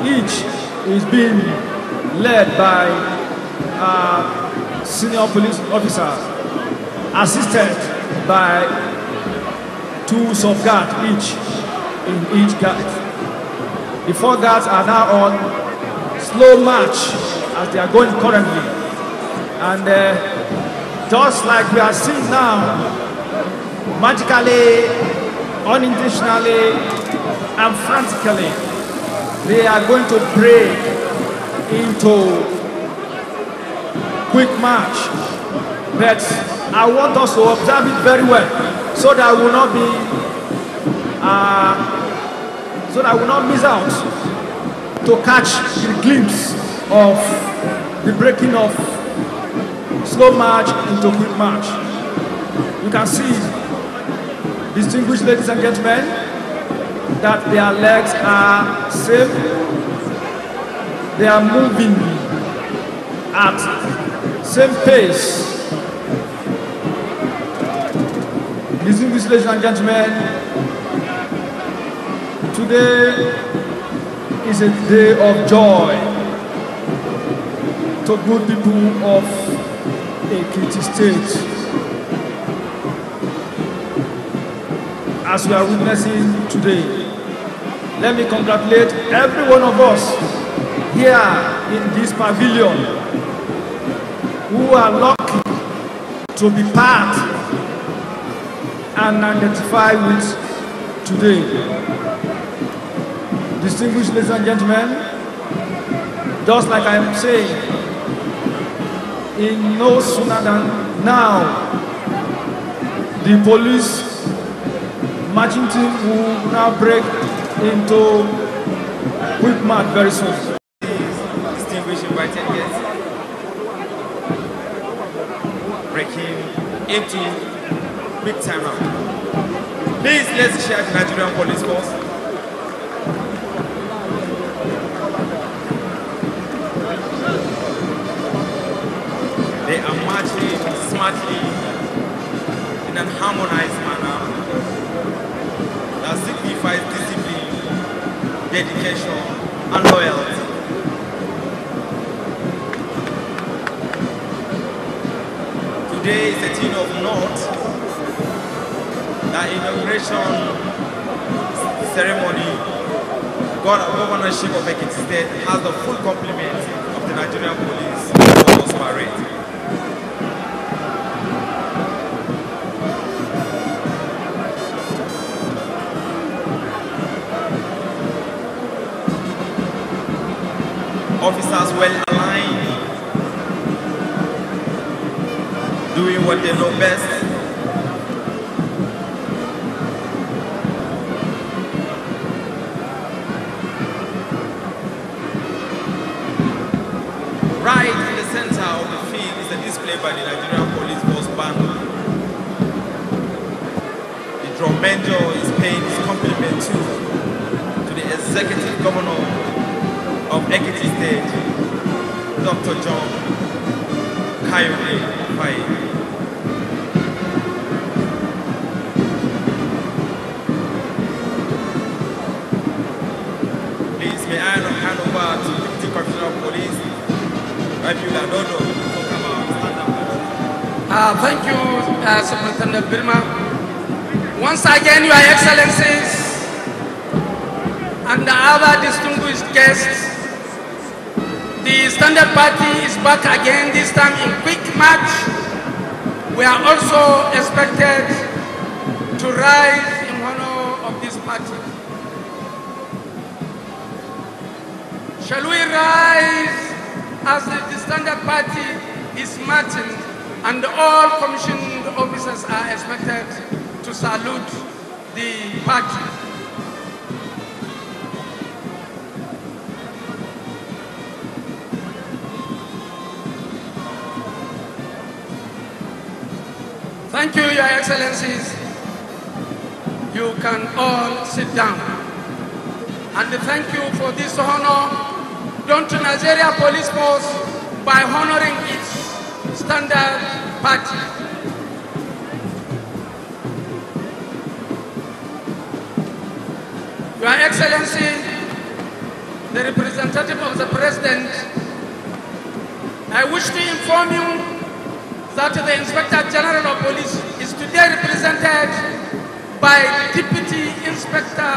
each is being led by a senior police officer, assisted by 2 sub-guards each in each guard. The 4 guards are now on slow march as they are going currently. And just like we are seeing now, magically, unintentionally, and frantically, they are going to break into quick march. But I want us to observe it very well, so that we will not be, so that we will not miss out to catch the glimpse of the breaking of slow march into quick march. You can see, distinguished ladies and gentlemen, that their legs are same. They are moving at same pace. Distinguished ladies and gentlemen, today is a day of joy to good people of Ekiti State. As we are witnessing today, let me congratulate every one of us here in this pavilion who are lucky to be part and identify with today. Distinguished ladies and gentlemen, just like I am saying, in no sooner than now, the police marching team will now break into quick march very soon. Distinguished invited guests, breaking into quick time out. Please, let's share the Nigerian police force. They are marching smartly in an harmonized manner that signifies discipline, dedication, and loyalty. Today is a thing of note. The inauguration ceremony, governorship of Ekiti State, has the full complement of the Nigerian police for this parade. Officers well aligned, doing what they know best. Right in the center of the field is a display by the Nigerian Police Force band. The drum major is paying his compliment to the Executive Governor of Ekiti State, Dr. John Kayode Faye. Please, may I hand over to the Deputy Commissioner of Police, Rabiola Dodo, to talk about stand-up. Thank you, Superintendent Birma. Once again, Your Excellencies and the other distinguished guests, the Standard Party is back again, this time in quick march. We are also expected to rise in honor of this party. Shall we rise as the standard party is marching and all commissioned officers are expected to salute the party. Thank you, Your Excellencies. You can all sit down. And thank you for this honor done to Nigeria Police Force by honoring its standard party. Your Excellency, the representative of the President, I wish to inform you that the Inspector General of Police is today represented by Deputy Inspector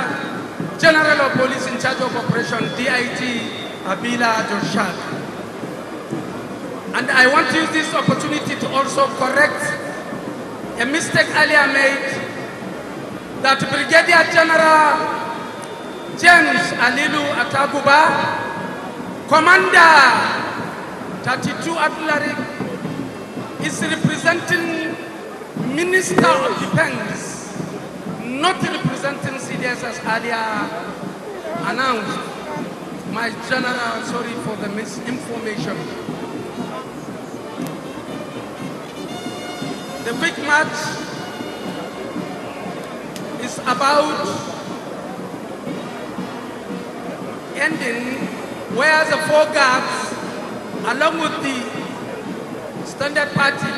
General of Police in charge of Operation DIG, Abila Joshad. And I want to use this opportunity to also correct a mistake earlier made that Brigadier General James Alilu Ataguba, Commander 32 Artillery, is representing Minister of Defense, not representing CDS as earlier announced. My General, sorry for the misinformation. The quick match is about ending where the 4 guards, along with the standard party,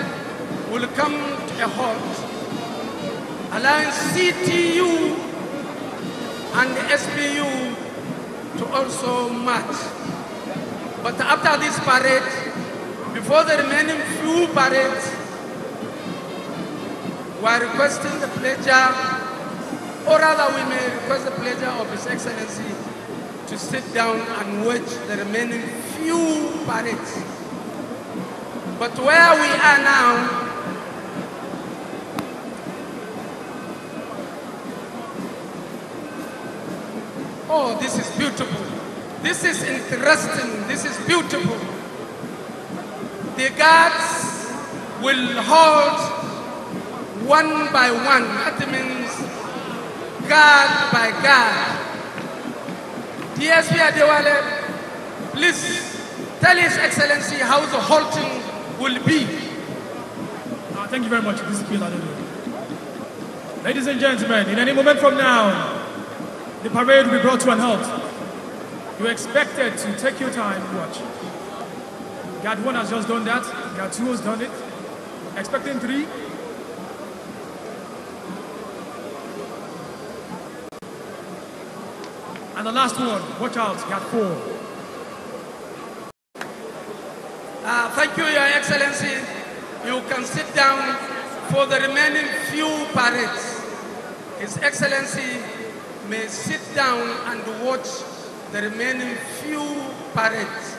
will come to a halt, allowing CTU and the SPU to also march. But after this parade, before the remaining few parades, we are requesting the pleasure, or rather we may request the pleasure of His Excellency to sit down and watch the remaining few parades. But where we are now, oh, this is beautiful. This is interesting. This is beautiful. The guards will hold one by one. That means guard by guard. DSP Adewale, please tell His Excellency how the halting will be. Thank you very much. This is ladies and gentlemen, in any moment from now, the parade will be brought to an halt. You're expected to take your time and watch. Guard 1 has just done that. Guard 2 has done it. Expecting 3. And the last one, watch out, Guard 4. Thank you, Your Excellency. You can sit down for the remaining few parades. His Excellency may sit down and watch the remaining few parades.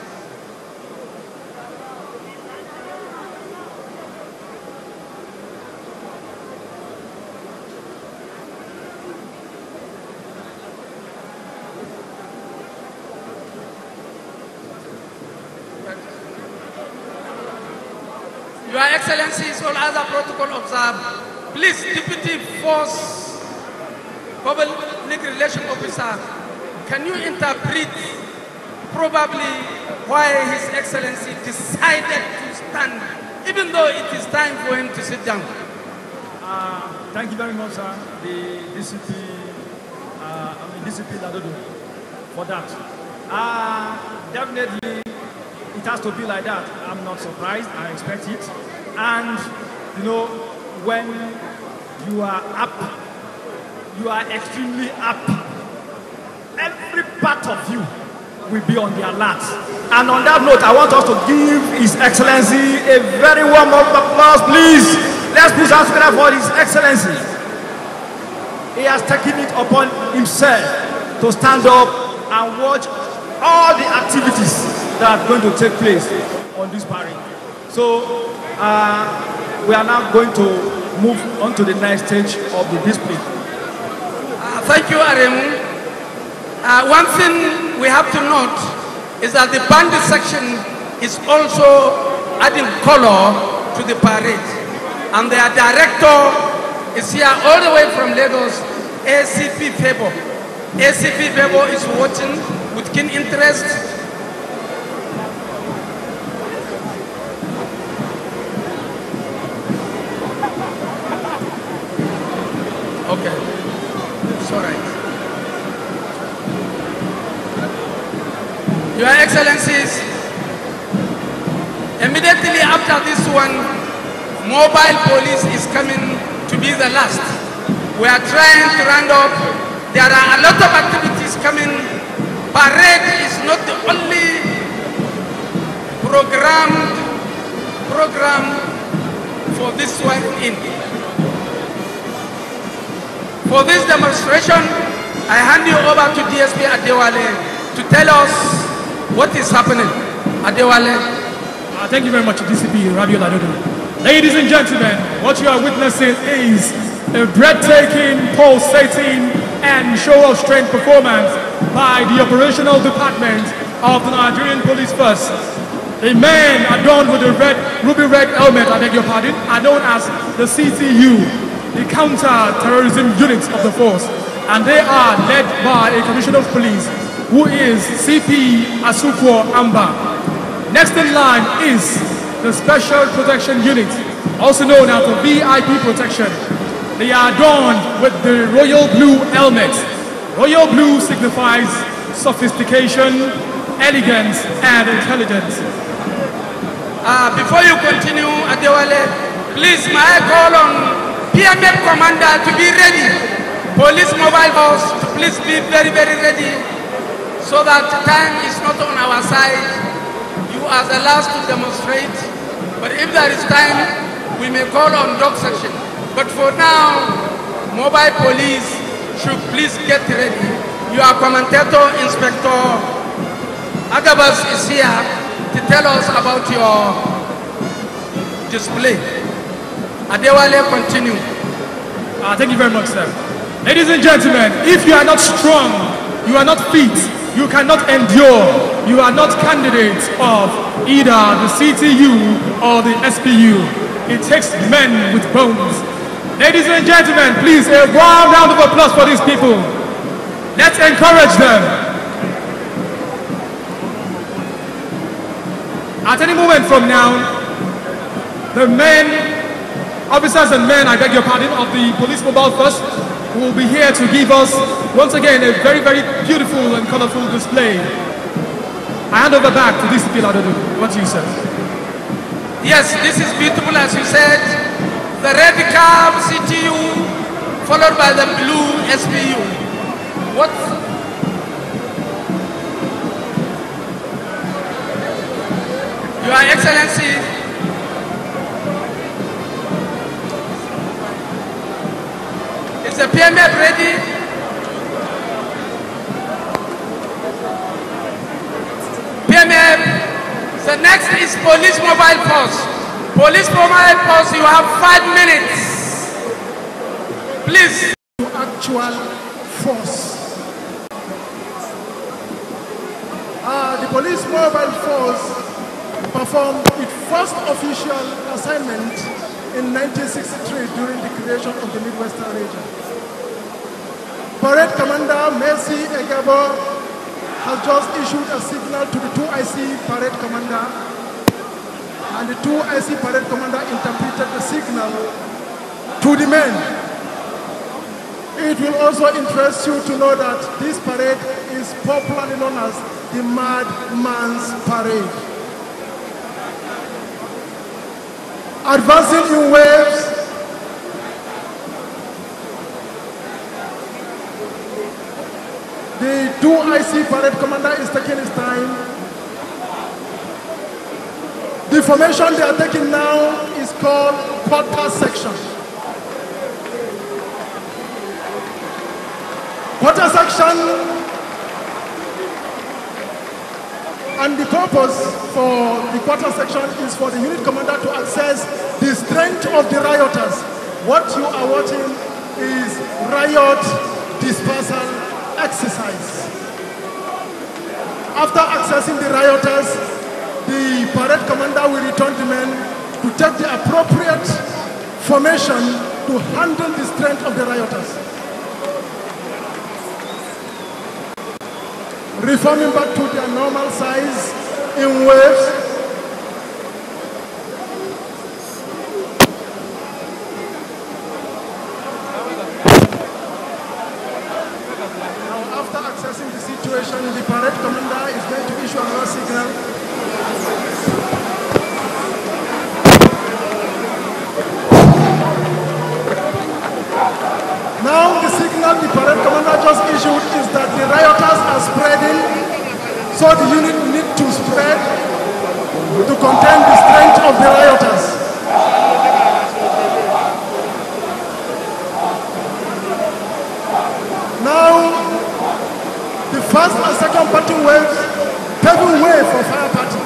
Your Excellencies, all other protocol observed. Please, Deputy Force Public Relations Officer, can you interpret probably why His Excellency decided to stand, even though it is time for him to sit down? Thank you very much, sir. The DCP, DCP Ladodo, for that. Definitely, it has to be like that. I'm not surprised. I expect it. And, you know, when you are up, you are extremely up. Every part of you will be on the alert. And on that note, I want us to give His Excellency a very warm applause, please. Let's put our hands together for His Excellency. He has taken it upon himself to stand up and watch all the activities that are going to take place on this parade. So we are now going to move on to the next stage of the display. Thank you, Aremu. One thing we have to note is that the bandit section is also adding color to the parade. And their director is here all the way from Lagos, ACP Favour. ACP Favour is watching with keen interest. Okay, it's all right. Your Excellencies, immediately after this one, mobile police is coming to be the last. We are trying to round up. There are a lot of activities coming. Parade is not the only program for this one in. For this demonstration, I hand you over to DSP Adewale to tell us what is happening. Adewale. Thank you very much, DCP Radio Ladodo. Ladies and gentlemen, what you are witnessing is a breathtaking, pulsating, and show of strength performance by the operational department of the Nigerian Police Force. The men adorned with a ruby red helmet, I beg your pardon, are known as the CTU, the counter-terrorism unit of the force, and they are led by a commissioner of police who is CP Asukwo Amba. Next in line is the Special Protection Unit, also known as the VIP Protection. They are adorned with the royal blue helmet. Royal blue signifies sophistication, elegance, and intelligence. Before you continue, Adewale, please may I call on PMF Commander to be ready. Police mobile force to please be very, very ready so that time is not on our side. You are the last to demonstrate, but if there is time, we may call on dog section. But for now, mobile police should please get ready. Your commentator, Inspector Agabas is here to tell us about your display. Adewale, continue. Thank you very much, sir. Ladies and gentlemen, if you are not strong, you are not fit, you cannot endure, you are not candidates of either the CTU or the SPU. It takes men with bones. Ladies and gentlemen, please, a warm round of applause for these people. Let's encourage them. At any moment from now, the men, officers and men, I beg your pardon, of the police mobile force will be here to give us, once again, a very, very beautiful and colorful display. I hand over back to DCP Ladodo. What do you say? Yes, this is beautiful, as you said. The red cab CTU, followed by the blue SPU. What? Your Excellency, is the PMF ready? PMF, the next is Police Mobile Force. Police Mobile Force, you have 5 minutes. Please. Actual force. The Police Mobile Force performed its first official assignment in 1963 during the creation of the Midwestern region. Parade Commander Mercy Egabo has just issued a signal to the 2IC Parade Commander, and the 2IC Parade Commander interpreted the signal to the men. It will also interest you to know that this parade is popularly known as the Madman's Parade. Advancing in waves, the 2IC Parade Commander is taking his time. The formation they are taking now is called quarter section. Quarter section, and the purpose for the quarter section is for the unit commander to assess the strength of the rioters. What you are watching is riot dispersal exercise. After accessing the rioters, the parade commander will return the men to take the appropriate formation to handle the strength of the rioters. Reforming back to their normal size in waves. Now, after accessing the situation, the parade commander is going to issue another signal. Now the signal the parade commander just issued is that the rioters are spreading, so the unit need to spread to contain the strength of the rioters. Now the first and second party waves paving way for fire party.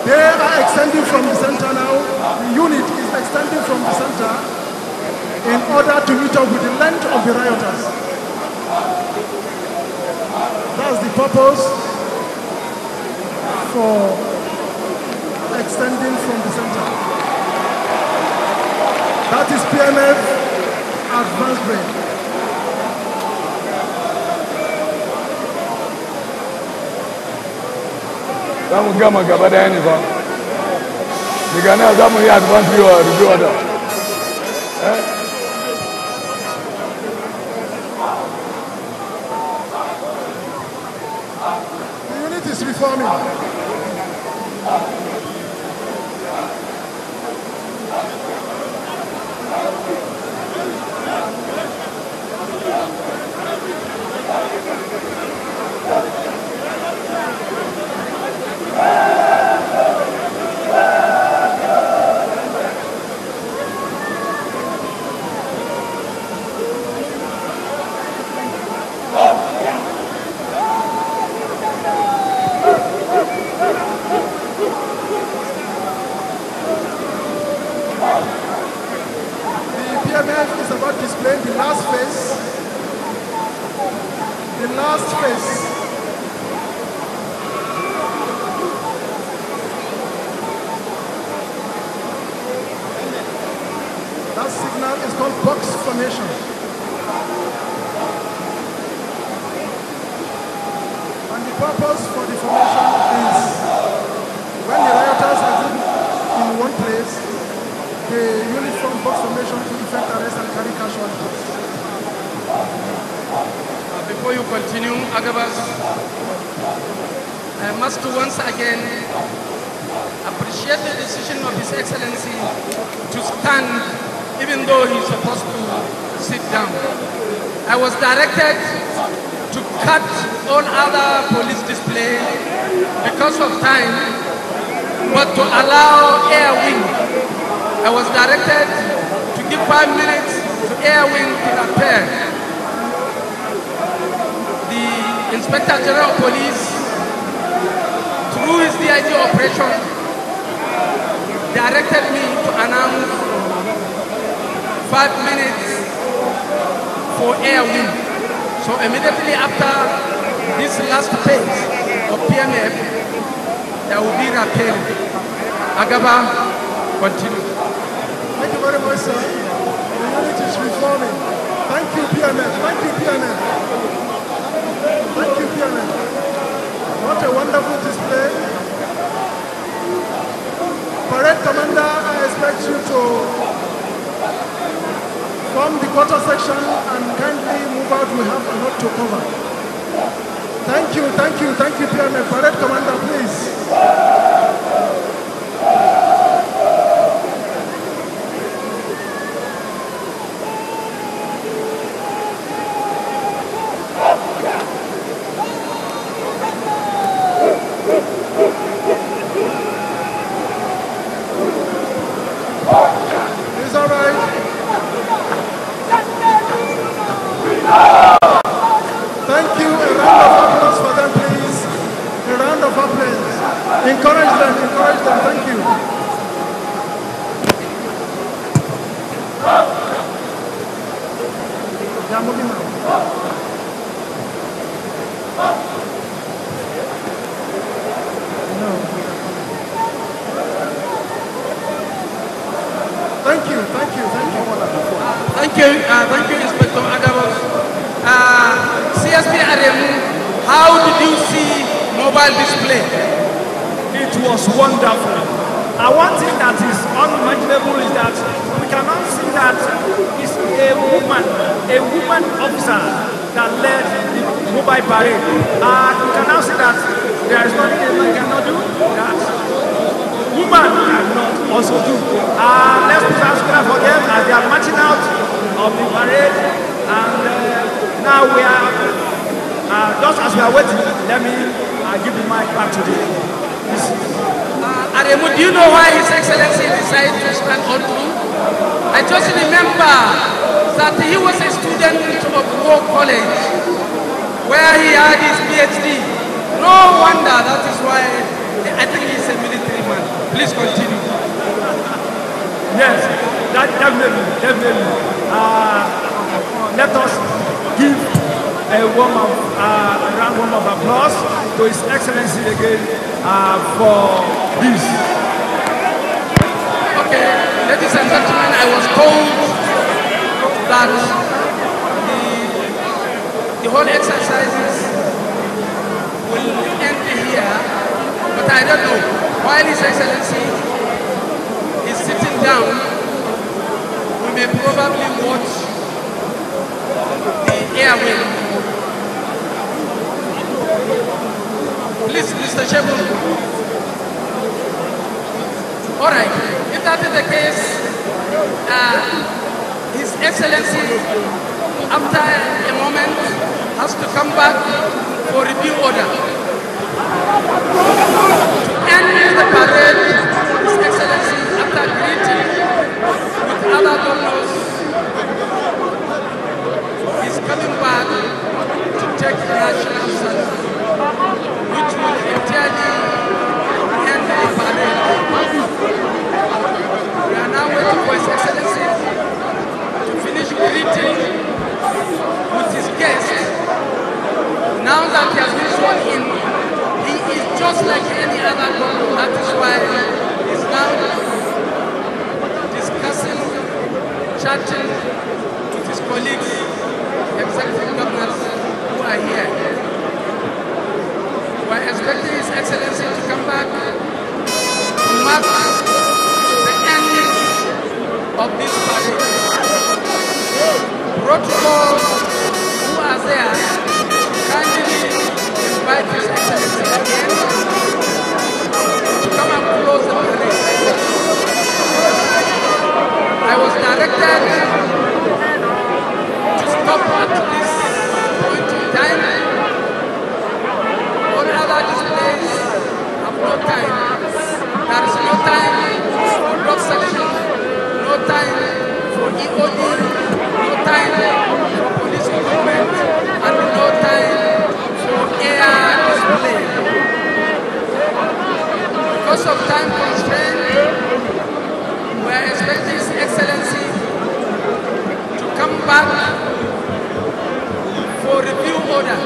They are extending from the center now. The unit is extending from the center in order to meet up with the length of the rioters. That's the purpose for extending from the center. That is PMF advance break. Zamu gama gaba daya ne ba. Daga nan zamu yi advance review order. The unit is reforming. Is about displaying the last phase. The last phase. That signal is called box formation. And the purpose for the formation is when the rioters are in one place, the unit form box formation to effect arrest and carry casualties. Before you continue, Agabas, I must once again appreciate the decision of His Excellency to stand even though he's supposed to sit down. I was directed to cut all other police display because of time, but to allow air wing. I was directed to give 5 minutes to air wing to repair. The Inspector General of Police, through his DIG operation, directed me to announce 5 minutes for air wing. So immediately after this last phase of PMF, there will be repair. Agaba, continue. Thank you very much, sir. The unit is reforming. Thank you, PMF. Thank you, PMF. Thank you, PMF. What a wonderful display. Parade Commander, I expect you to form the quarter section and kindly move out. We have a lot to cover. Thank you, thank you, thank you, PMF. Parade Commander, please. It's all right. Thank you. A round of applause for them, please. A round of applause. Encourage them. Encourage them. Thank you. They are moving now. Thank you, Inspector Agabos. CSP Aremu, how did you see mobile display? It was wonderful. One thing that is unimaginable is that we cannot see that it's a woman officer that led the mobile parade. You can now see that there is nothing a man cannot do that woman cannot also do. Let's put our square for them as they are marching out of the parade, and now we are just as we are waiting. Let me give the mic back to the Aremu, do you know why His Excellency decided to stand on through? I just remember that he was a student of War College where he had his PhD. No wonder, that is why I think he's a military man. Please continue. Yes, definitely. Let us give a round of applause to His Excellency again for this. Okay, ladies and gentlemen, I was told that the whole exercises will end here, but I don't know. While His Excellency is sitting down, we may probably watch the airway. Please, Mr. Chairman. All right, if that is the case, His Excellency, after a moment, has to come back for review order. To end the parade, His Excellency, after greeting with other donors, is coming back to take the national salute, which will entirely end the parade. We are now waiting for His Excellency to finish greeting with his guests. Now that he has been sworn in, he is just like any other governor. That is why he is now discussing, chatting with his colleagues, executive governors who are here. We are expecting His Excellency to come back to mark the ending of this parade. Protocol who are there kindly invite His Excellency again to come and close the parade. I was directed to stop at this point in time. All other displays have no time. There is no time for drug section, no time for EOD, no time for police equipment, and no time for air display. Because of time constraint, we are expecting His Excellency to come back for review order.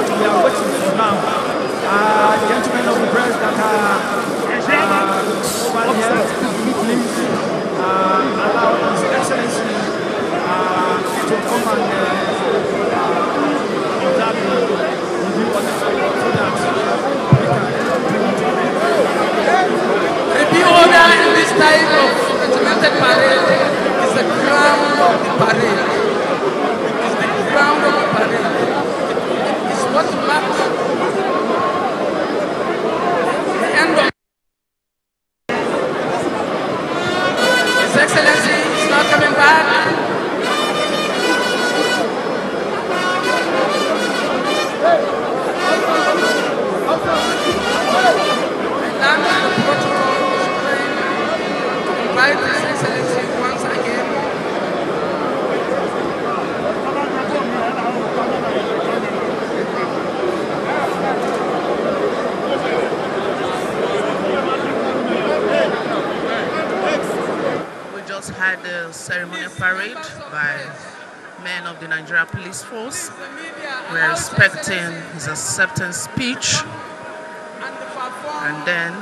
we are waiting for now. Gentlemen of the press that are over here, please allow His Excellency to come and observe the review of the flag so that we can review order in this type of regimental parade is the crown of the parade. It's the crown of the parade. It's what marks the end of. His Excellency is not coming back. Invite His Excellency once again. We just had the ceremonial parade by men of the Nigerian police force. We are expecting his acceptance speech, and then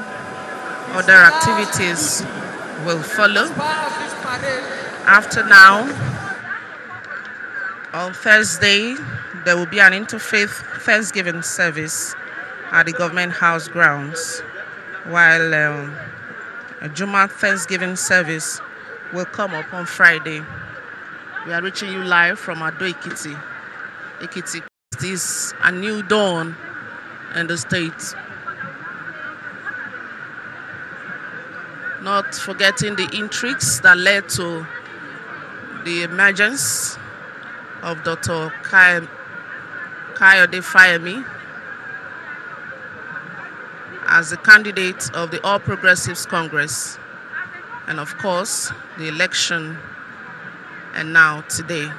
other activities will follow. After now, on Thursday, there will be an interfaith Thanksgiving service at the Government House grounds, while a Juma Thanksgiving service will come up on Friday. We are reaching you live from Ado Ekiti. Ekiti is a new dawn in the state. Not forgetting the intrigues that led to the emergence of Dr. Kayode Fayemi as the candidate of the All Progressives Congress, and of course the election, and now today.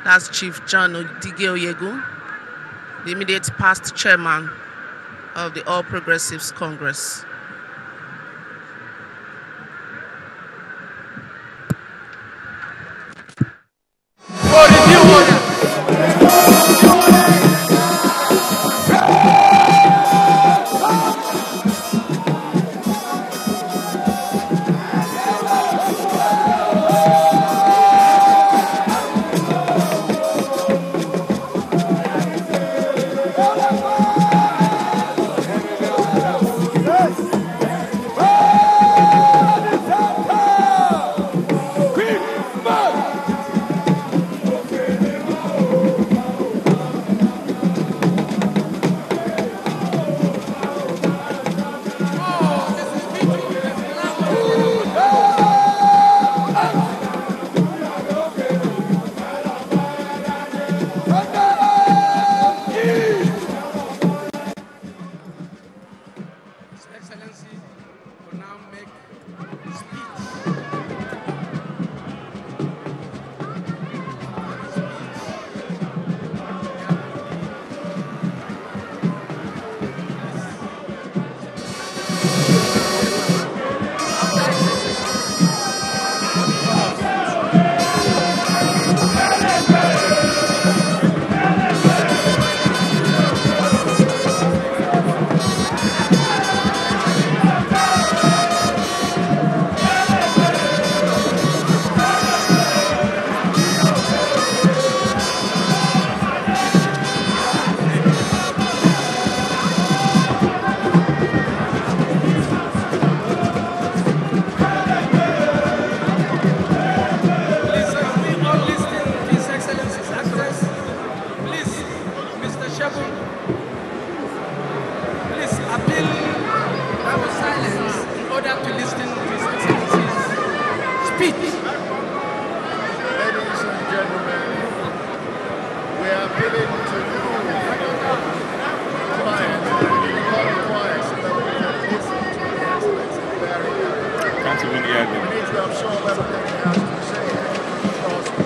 That's Chief John Odige Oyegu, the immediate past chairman of the All Progressives Congress.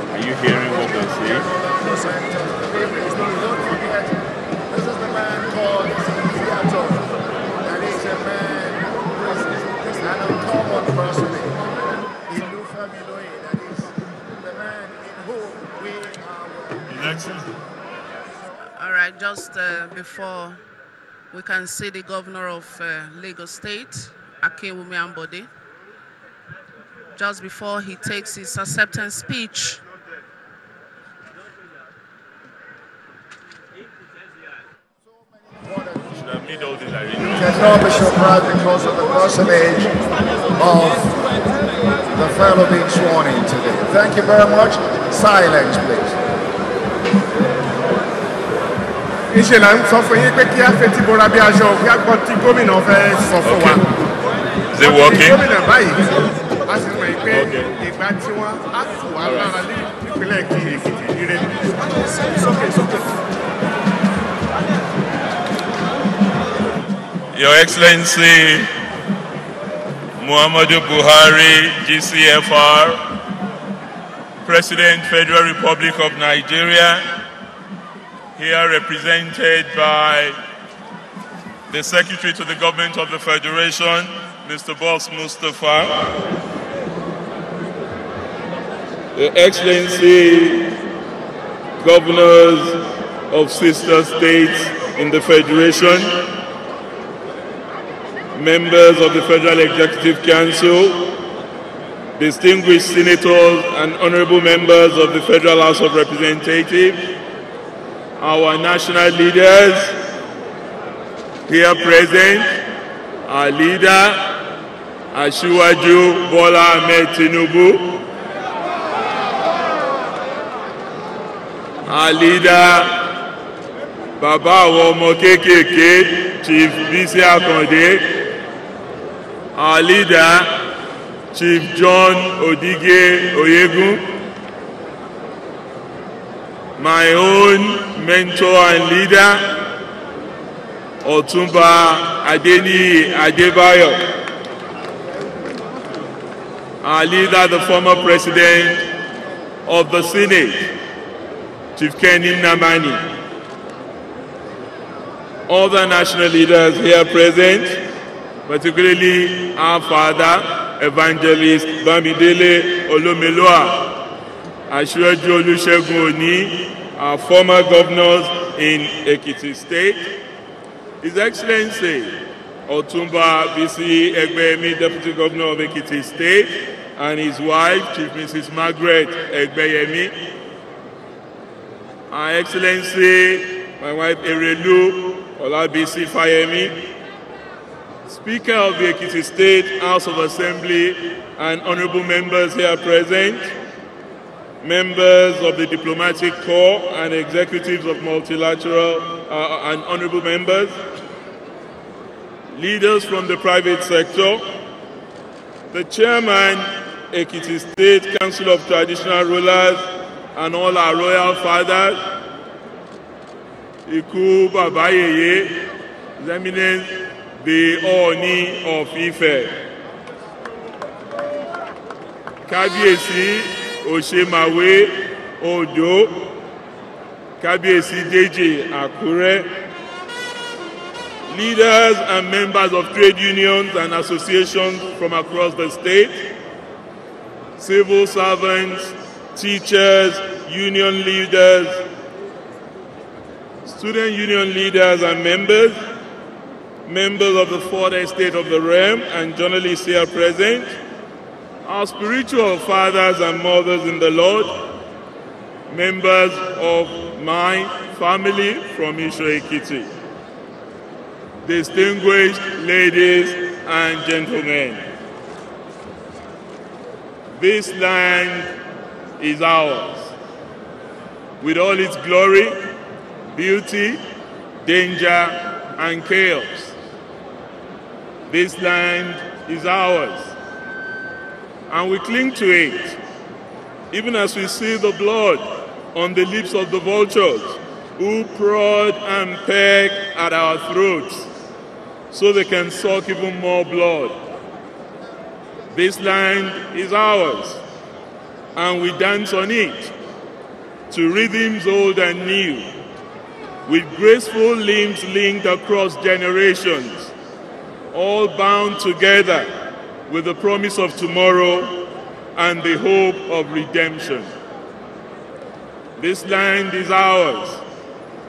Are you hearing what they're saying? right, just before we can see the governor of Lagos State, Akinwumi Ambode, just before he takes his acceptance speech. Can now be surprised because of the personage of the fellow being sworn in today. Thank you very much. Silence, please. Ìṣe là ń sọ fún yín pé kí á fetí bora bí aṣọ kí á gbọ́ tí gómìnà fẹ́ sọ fún wa. Is it working? Gómìnà báyìí a sì mọ̀ pé ìgbà tí wọ́n á tù wá lára ní ìpínlẹ̀ Èkìtì rire. Sókè. Your Excellency Muhammadu Buhari, GCFR, President, Federal Republic of Nigeria, here represented by the Secretary to the Government of the Federation, Mr. Boss Mustafa, Your Excellency, Governors of sister states in the Federation, members of the Federal Executive Council, distinguished senators and honorable members of the Federal House of Representatives, our national leaders here present, our leader, Asiwaju Bola Ahmed Tinubu, our leader, Baba Ọmọ Kékéké, Chief Bisi Akande, our leader, Chief John Odige Oyegun, my own mentor and leader, Otumba Adeni Adebayo, our leader, the former president of the Senate, Chief Kenim Namani, other national leaders here present, particularly our father, Evangelist Bamidele Olomeloa, Asiwaju Olusegun Oni, our former governors in Ekiti State, His Excellency Otumba Bisi Egbeyemi, Deputy Governor of Ekiti State, and his wife, Chief Mrs. Margaret Egbeyemi, Our Excellency, my wife Erelu Olabisi Fayemi, Speaker of the Ekiti State House of Assembly, and honorable members here present, members of the Diplomatic Corps and executives of multilateral and honorable members, leaders from the private sector, the chairman, Ekiti State Council of Traditional Rulers, and all our royal fathers, Iku Babayeye, His Eminence, the Ooni of Ife, Kábíyèsí Òṣèmáwé Odo, Kábíyèsí Déjì Àkúrẹ́, leaders and members of trade unions and associations from across the state, civil servants, teachers, union leaders, student union leaders and members, members of the fourth estate of the realm, and journalists here present, our spiritual fathers and mothers in the Lord, members of my family from Isho Ekiti, distinguished ladies and gentlemen, this land is ours, with all its glory, beauty, danger, and chaos. This land is ours, and we cling to it, even as we see the blood on the lips of the vultures who prod and peck at our throats so they can suck even more blood. This land is ours, and we dance on it to rhythms old and new, with graceful limbs linked across generations, all bound together with the promise of tomorrow and the hope of redemption. This land is ours,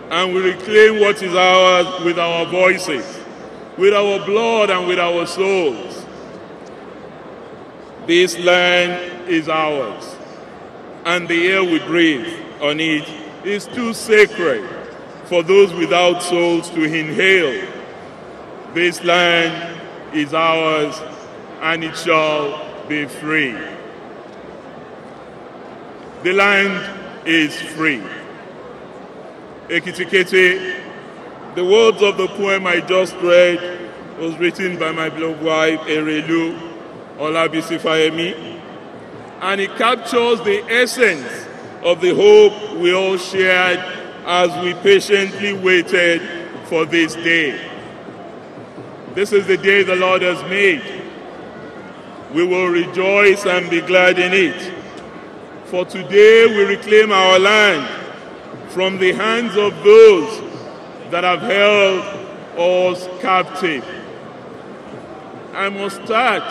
and we reclaim what is ours with our voices, with our blood and with our souls. This land is ours, and the air we breathe on it is too sacred for those without souls to inhale. This land is ours, and it shall be free. The land is free. Ekitikete, the words of the poem I just read was written by my beloved wife, Erelu Olabisi Fayemi, and it captures the essence of the hope we all shared as we patiently waited for this day. This is the day the Lord has made. We will rejoice and be glad in it. For today we reclaim our land from the hands of those that have held us captive. I must start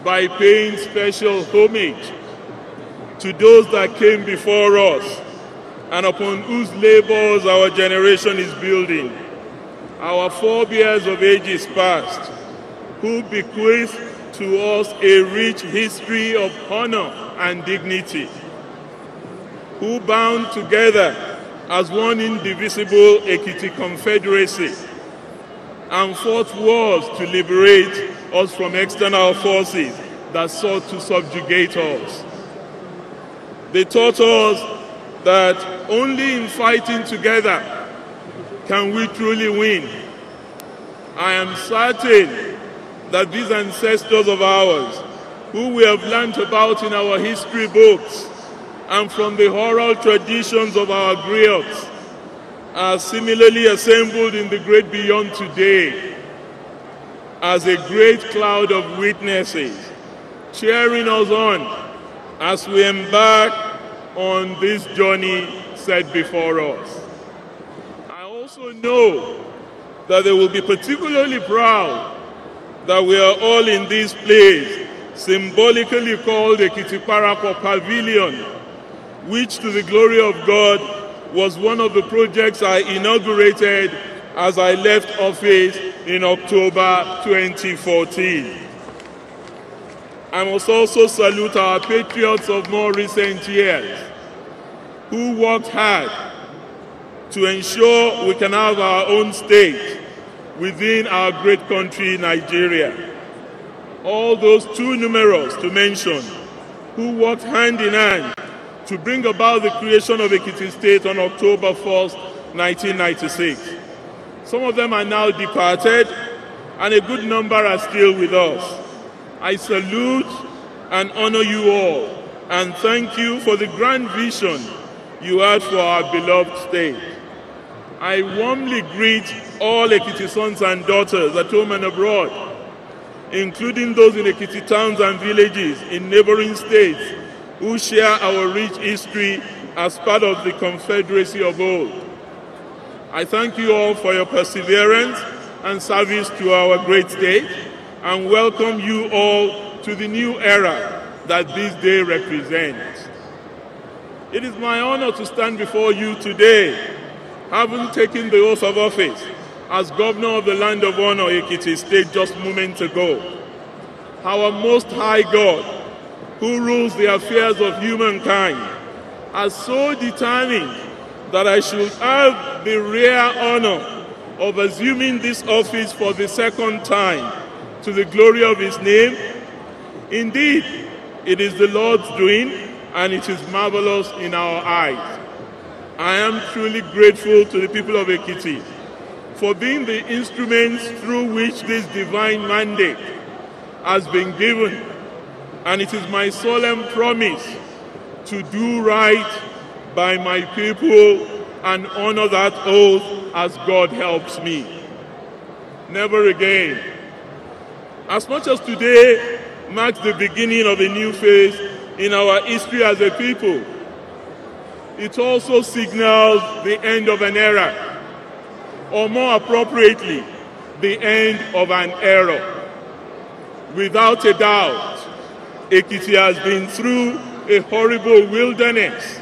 by paying special homage to those that came before us and upon whose labors our generation is building. Our forebears of ages past, who bequeathed to us a rich history of honor and dignity, who bound together as one indivisible Ekiti Confederacy and fought wars to liberate us from external forces that sought to subjugate us. They taught us that only in fighting together can we truly win. I am certain that these ancestors of ours, who we have learnt about in our history books and from the oral traditions of our griots, are similarly assembled in the great beyond today as a great cloud of witnesses, cheering us on as we embark on this journey set before us. I also know that they will be particularly proud that we are all in this place, symbolically called the Ekiti-Parapor Pavilion, which to the glory of God was one of the projects I inaugurated as I left office in October 2014. I must also salute our patriots of more recent years who worked hard to ensure we can have our own state within our great country, Nigeria. All those too numerous to mention who worked hand in hand to bring about the creation of Ekiti State on October 1st, 1996. Some of them are now departed, and a good number are still with us. I salute and honor you all, and thank you for the grand vision you had for our beloved state. I warmly greet all Ekiti sons and daughters at home and abroad, including those in Ekiti towns and villages in neighboring states who share our rich history as part of the Confederacy of old. I thank you all for your perseverance and service to our great state, and welcome you all to the new era that this day represents. It is my honor to stand before you today, having taken the oath of office as Governor of the Land of Honor, Ekiti State, just moments ago. Our Most High God, who rules the affairs of humankind, has so determined that I should have the rare honor of assuming this office for the second time to the glory of his name. Indeed, it is the Lord's doing, and it is marvelous in our eyes. I am truly grateful to the people of Ekiti for being the instruments through which this divine mandate has been given, and it is my solemn promise to do right by my people and honor that oath as God helps me. Never again. As much as today marks the beginning of a new phase in our history as a people, it also signals the end of an era, or more appropriately, the end of an era. Without a doubt, Ekiti has been through a horrible wilderness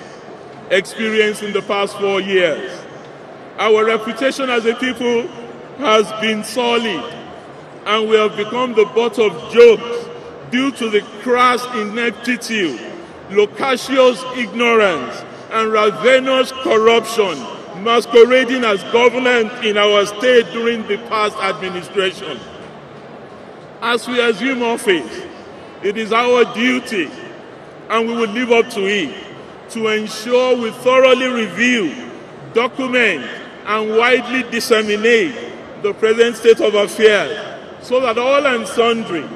experience in the past 4 years. Our reputation as a people has been solid, and we have become the butt of jokes due to the crass ineptitude, loquacious ignorance, and ravenous corruption masquerading as governance in our state during the past administration. As we assume office, it is our duty, and we will live up to it, to ensure we thoroughly review, document, and widely disseminate the present state of affairs so that all and sundry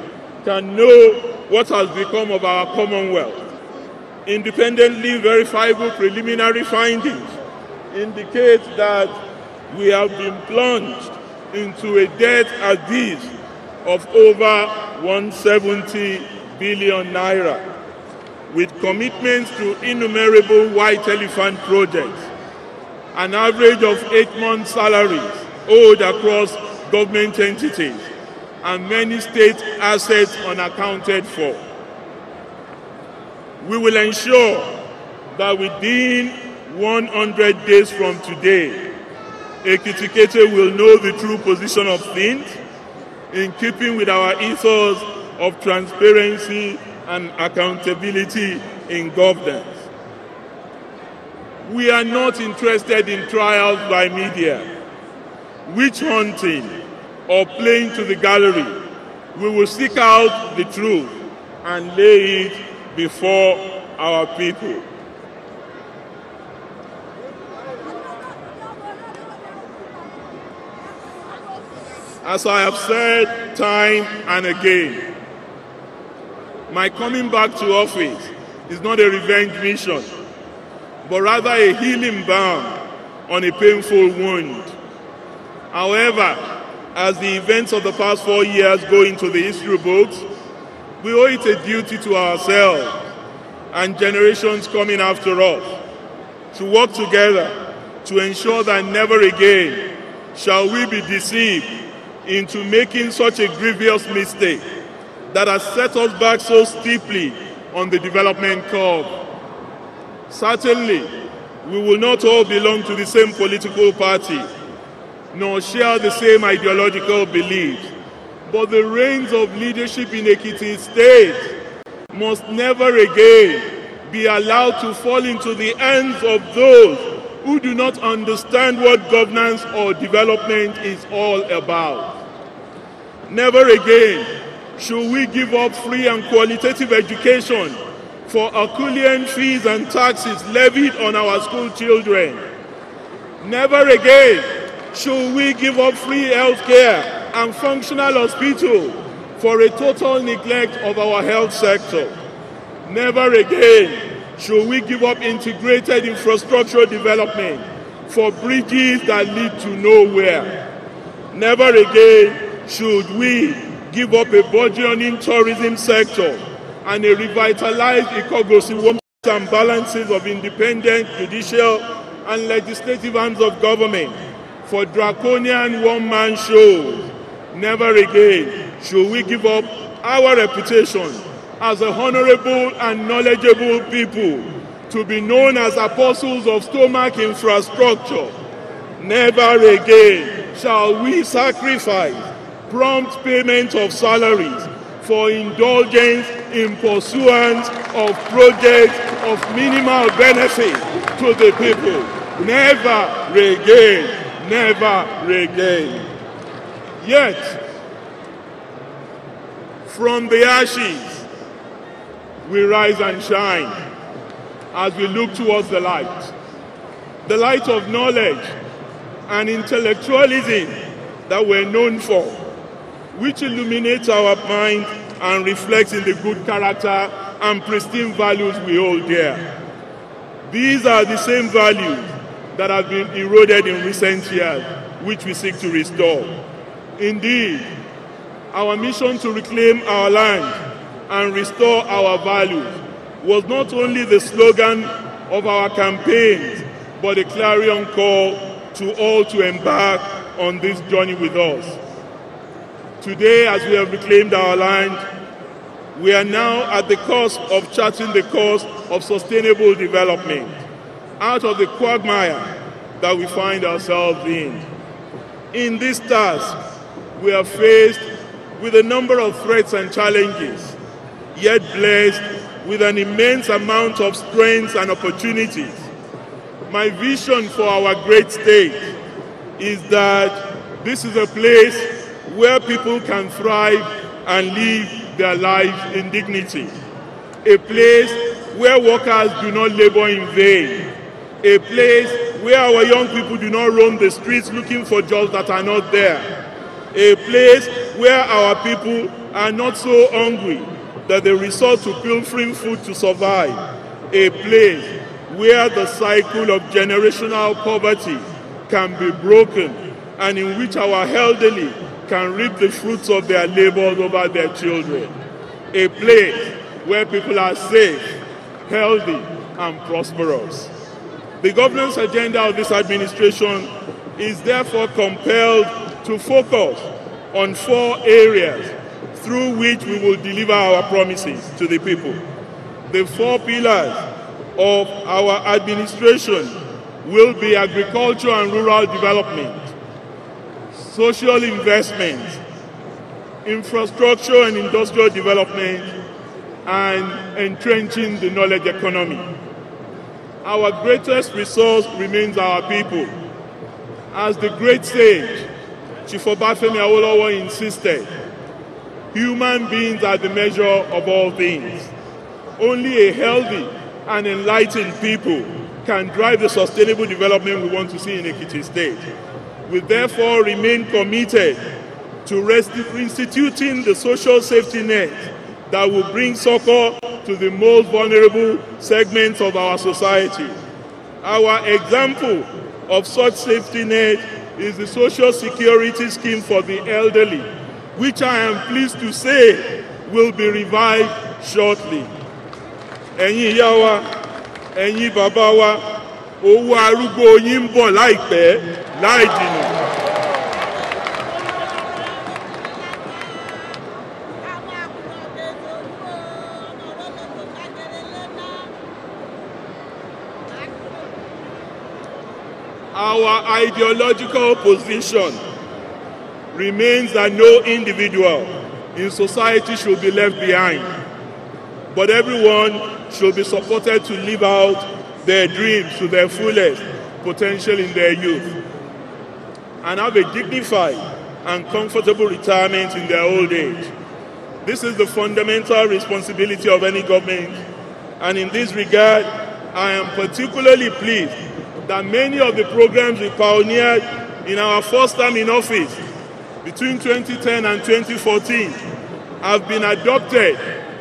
can know what has become of our Commonwealth. Independently verifiable preliminary findings indicate that we have been plunged into a debt abyss of over 170 billion naira, with commitments to innumerable white elephant projects, an average of 8 months' salaries owed across government entities, and many state assets unaccounted for. We will ensure that within 100 days from today, Ekiti will know the true position of things in keeping with our ethos of transparency and accountability in governance. We are not interested in trials by media, witch hunting, or playing to the gallery. We will seek out the truth and lay it before our people. As I have said time and again, my coming back to office is not a revenge mission, but rather a healing balm on a painful wound. However, as the events of the past 4 years go into the history books, we owe it a duty to ourselves and generations coming after us to work together to ensure that never again shall we be deceived into making such a grievous mistake that has set us back so steeply on the development curve. Certainly, we will not all belong to the same political party, nor share the same ideological beliefs, but the reins of leadership in Ekiti State must never again be allowed to fall into the hands of those who do not understand what governance or development is all about. Never again should we give up free and qualitative education for Herculean fees and taxes levied on our school children. Never again should we give up free health care and functional hospital for a total neglect of our health sector. Never again should we give up integrated infrastructure development for bridges that lead to nowhere. Never again should we give up a burgeoning tourism sector and a revitalized ecogosi works and balances of independent judicial and legislative arms of government for draconian one-man shows. Never again should we give up our reputation as a honorable and knowledgeable people to be known as apostles of stomach infrastructure. Never again shall we sacrifice prompt payment of salaries for indulgence in pursuance of projects of minimal benefit to the people. Never again, never again. Yet, from the ashes, we rise and shine as we look towards the light of knowledge and intellectualism that we're known for, which illuminates our mind and reflects in the good character and pristine values we hold dear. These are the same values that have been eroded in recent years, which we seek to restore. Indeed, our mission to reclaim our land and restore our values was not only the slogan of our campaigns, but a clarion call to all to embark on this journey with us. Today, as we have reclaimed our land, we are now at the cusp of charting the course of sustainable development out of the quagmire that we find ourselves in. In this task, we are faced with a number of threats and challenges, yet blessed with an immense amount of strengths and opportunities. My vision for our great state is that this is a place where people can thrive and live their lives in dignity. A place where workers do not labor in vain. A place where our young people do not roam the streets looking for jobs that are not there. A place where our people are not so hungry that they resort to pilfering food to survive. A place where the cycle of generational poverty can be broken and in which our elderly can reap the fruits of their labors over their children. A place where people are safe, healthy, and prosperous. The governance agenda of this administration is therefore compelled to focus on 4 areas through which we will deliver our promises to the people. The 4 pillars of our administration will be agriculture and rural development, social investment, infrastructure and industrial development, and entrenching the knowledge economy. Our greatest resource remains our people. As the great sage, Chief Obafemi Awolowo, insisted, human beings are the measure of all things. Only a healthy and enlightened people can drive the sustainable development we want to see in Ekiti State. We therefore remain committed to reinstituting the social safety net that will bring succor to the most vulnerable segments of our society. Our example of such safety net is the Social Security Scheme for the elderly, which I am pleased to say will be revived shortly. Ẹ̀yin ìyá wa, ẹ̀yin bàbá wa, owó arúgbó yín ń bọ̀ láìpẹ́ láì jìnnà. Our ideological position remains that no individual in society should be left behind, but everyone should be supported to live out their dreams to their fullest potential in their youth and have a dignified and comfortable retirement in their old age. This is the fundamental responsibility of any government, and in this regard, I am particularly pleased that many of the programs we pioneered in our first term in office between 2010 and 2014 have been adopted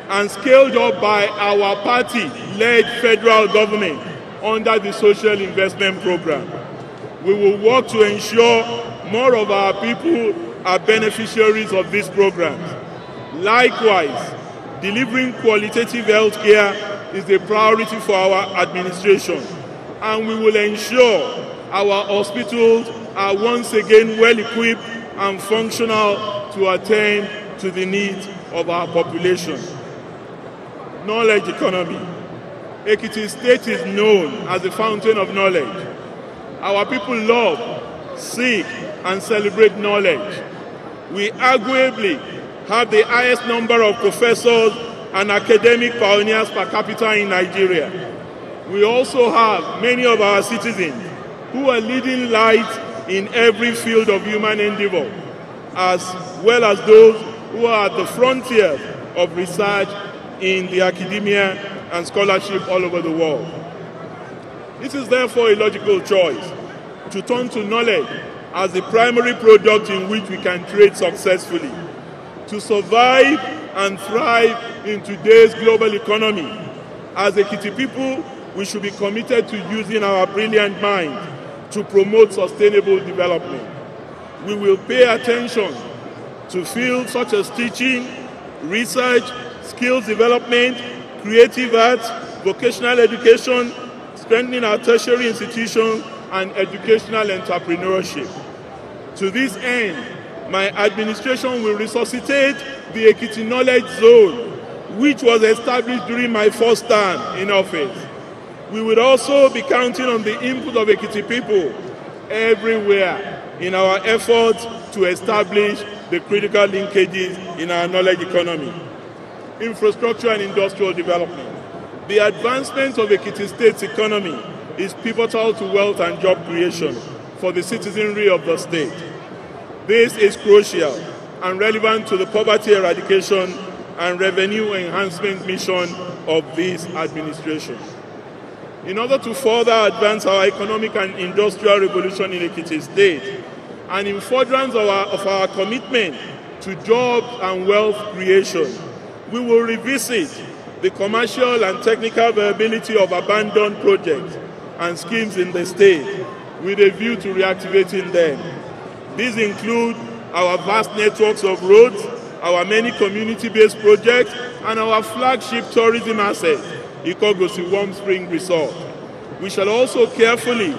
and scaled up by our party-led federal government under the Social Investment Program. We will work to ensure more of our people are beneficiaries of these programs. Likewise, delivering qualitative health care is a priority for our administration, and we will ensure our hospitals are once again well-equipped and functional to attend to the needs of our population. Knowledge economy. Ekiti State is known as the fountain of knowledge. Our people love, seek, and celebrate knowledge. We arguably have the highest number of professors and academic pioneers per capita in Nigeria. We also have many of our citizens who are leading lights in every field of human endeavor, as well as those who are at the frontier of research in the academia and scholarship all over the world. This is therefore a logical choice to turn to knowledge as the primary product in which we can trade successfully. To survive and thrive in today's global economy, as Ekiti people, we should be committed to using our brilliant mind to promote sustainable development. We will pay attention to fields such as teaching, research, skills development, creative arts, vocational education, strengthening our tertiary institutions, and educational entrepreneurship. To this end, my administration will resuscitate the Ekiti Knowledge Zone, which was established during my first term in office. We will also be counting on the input of Ekiti people everywhere in our efforts to establish the critical linkages in our knowledge economy. Infrastructure and industrial development. The advancement of Ekiti State's economy is pivotal to wealth and job creation for the citizenry of the state. This is crucial and relevant to the poverty eradication and revenue enhancement mission of this administration. In order to further advance our economic and industrial revolution in Ekiti State, and in furtherance of our commitment to jobs and wealth creation, we will revisit the commercial and technical viability of abandoned projects and schemes in the state with a view to reactivating them. These include our vast networks of roads, our many community-based projects, and our flagship tourism asset, Ikogosi Warm Spring Resort. We shall also carefully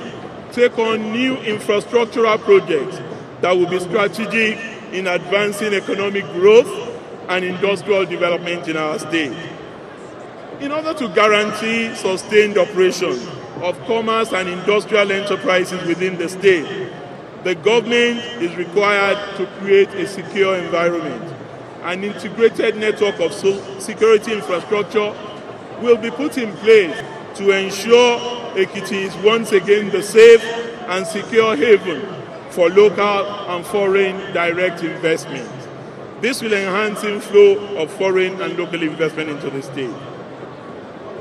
take on new infrastructural projects that will be strategic in advancing economic growth and industrial development in our state. In order to guarantee sustained operation of commerce and industrial enterprises within the state, the government is required to create a secure environment. An integrated network of security infrastructure will be put in place to ensure Ekiti is once again the safe and secure haven for local and foreign direct investment. This will enhance inflow of foreign and local investment into the state.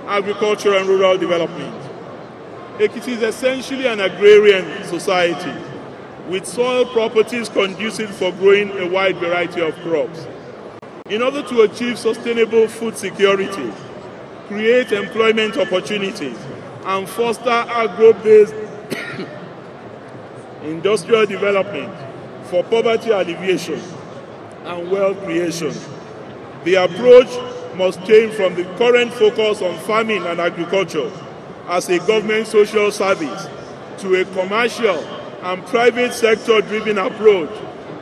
Agriculture and rural development. Ekiti is essentially an agrarian society with soil properties conducive for growing a wide variety of crops. In order to achieve sustainable food security, create employment opportunities, and foster agro-based industrial development for poverty alleviation and wealth creation, the approach must change from the current focus on farming and agriculture as a government social service to a commercial and private sector-driven approach,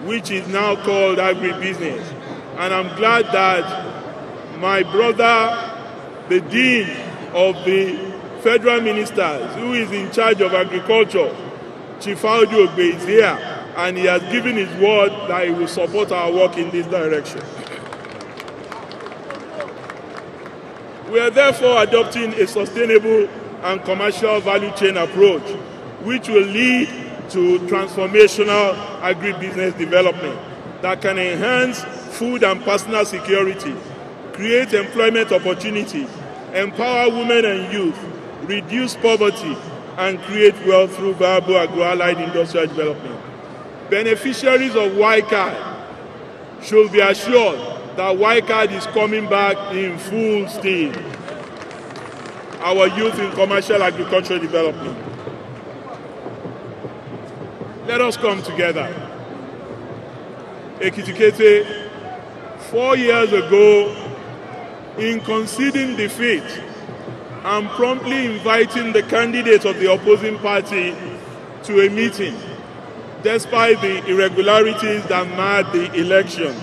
which is now called agribusiness. And I'm glad that my brother, the Dean of the Federal Ministers, who is in charge of agriculture, Chief Audu Ogbe, is here, and he has given his word that he will support our work in this direction. We are therefore adopting a sustainable and commercial value chain approach, which will lead to transformational agribusiness development that can enhance food and personal security, create employment opportunities, empower women and youth, reduce poverty, and create wealth through viable agro-allied industrial development. Beneficiaries of YCAD should be assured that YCAD is coming back in full steam. Our youth in commercial agricultural development. Let us come together. Ekiti 4 years ago, in conceding defeat and promptly inviting the candidate of the opposing party to a meeting, despite the irregularities that marred the election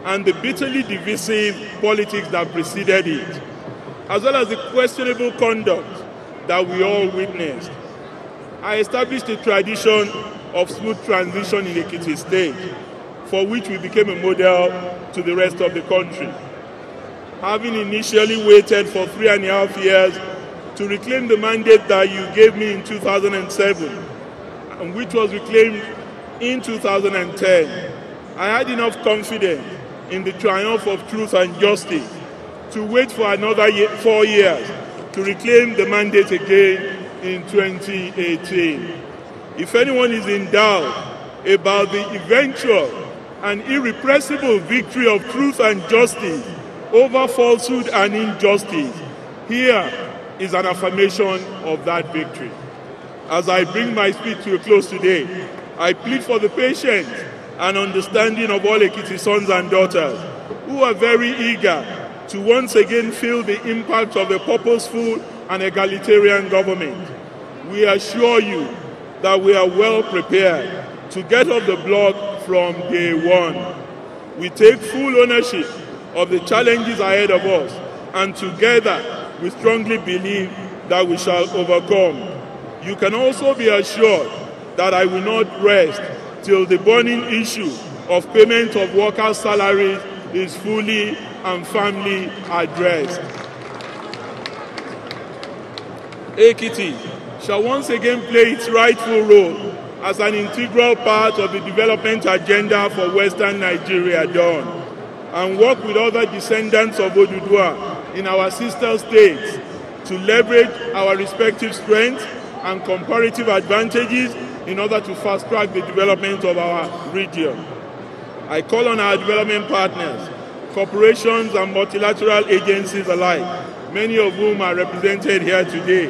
and the bitterly divisive politics that preceded it, as well as the questionable conduct that we all witnessed, I established a tradition of smooth transition in Ekiti State, for which we became a model to the rest of the country. Having initially waited for 3.5 years to reclaim the mandate that you gave me in 2007, and which was reclaimed in 2010, I had enough confidence in the triumph of truth and justice to wait for another 4 years to reclaim the mandate again in 2018. If anyone is in doubt about the eventual and irrepressible victory of truth and justice over falsehood and injustice, here is an affirmation of that victory. As I bring my speech to a close today, I plead for the patience and understanding of all Ekiti sons and daughters who are very eager to once again feel the impact of a purposeful and egalitarian government. We assure you that we are well prepared to get off the block from day one. We take full ownership of the challenges ahead of us, and together we strongly believe that we shall overcome. You can also be assured that I will not rest till the burning issue of payment of workers' salaries is fully and firmly addressed. Ekiti shall once again play its rightful role as an integral part of the development agenda for Western Nigeria Dawn, and work with other descendants of Oduduwa in our sister states to leverage our respective strengths and comparative advantages in order to fast-track the development of our region. I call on our development partners, corporations and multilateral agencies alike, many of whom are represented here today,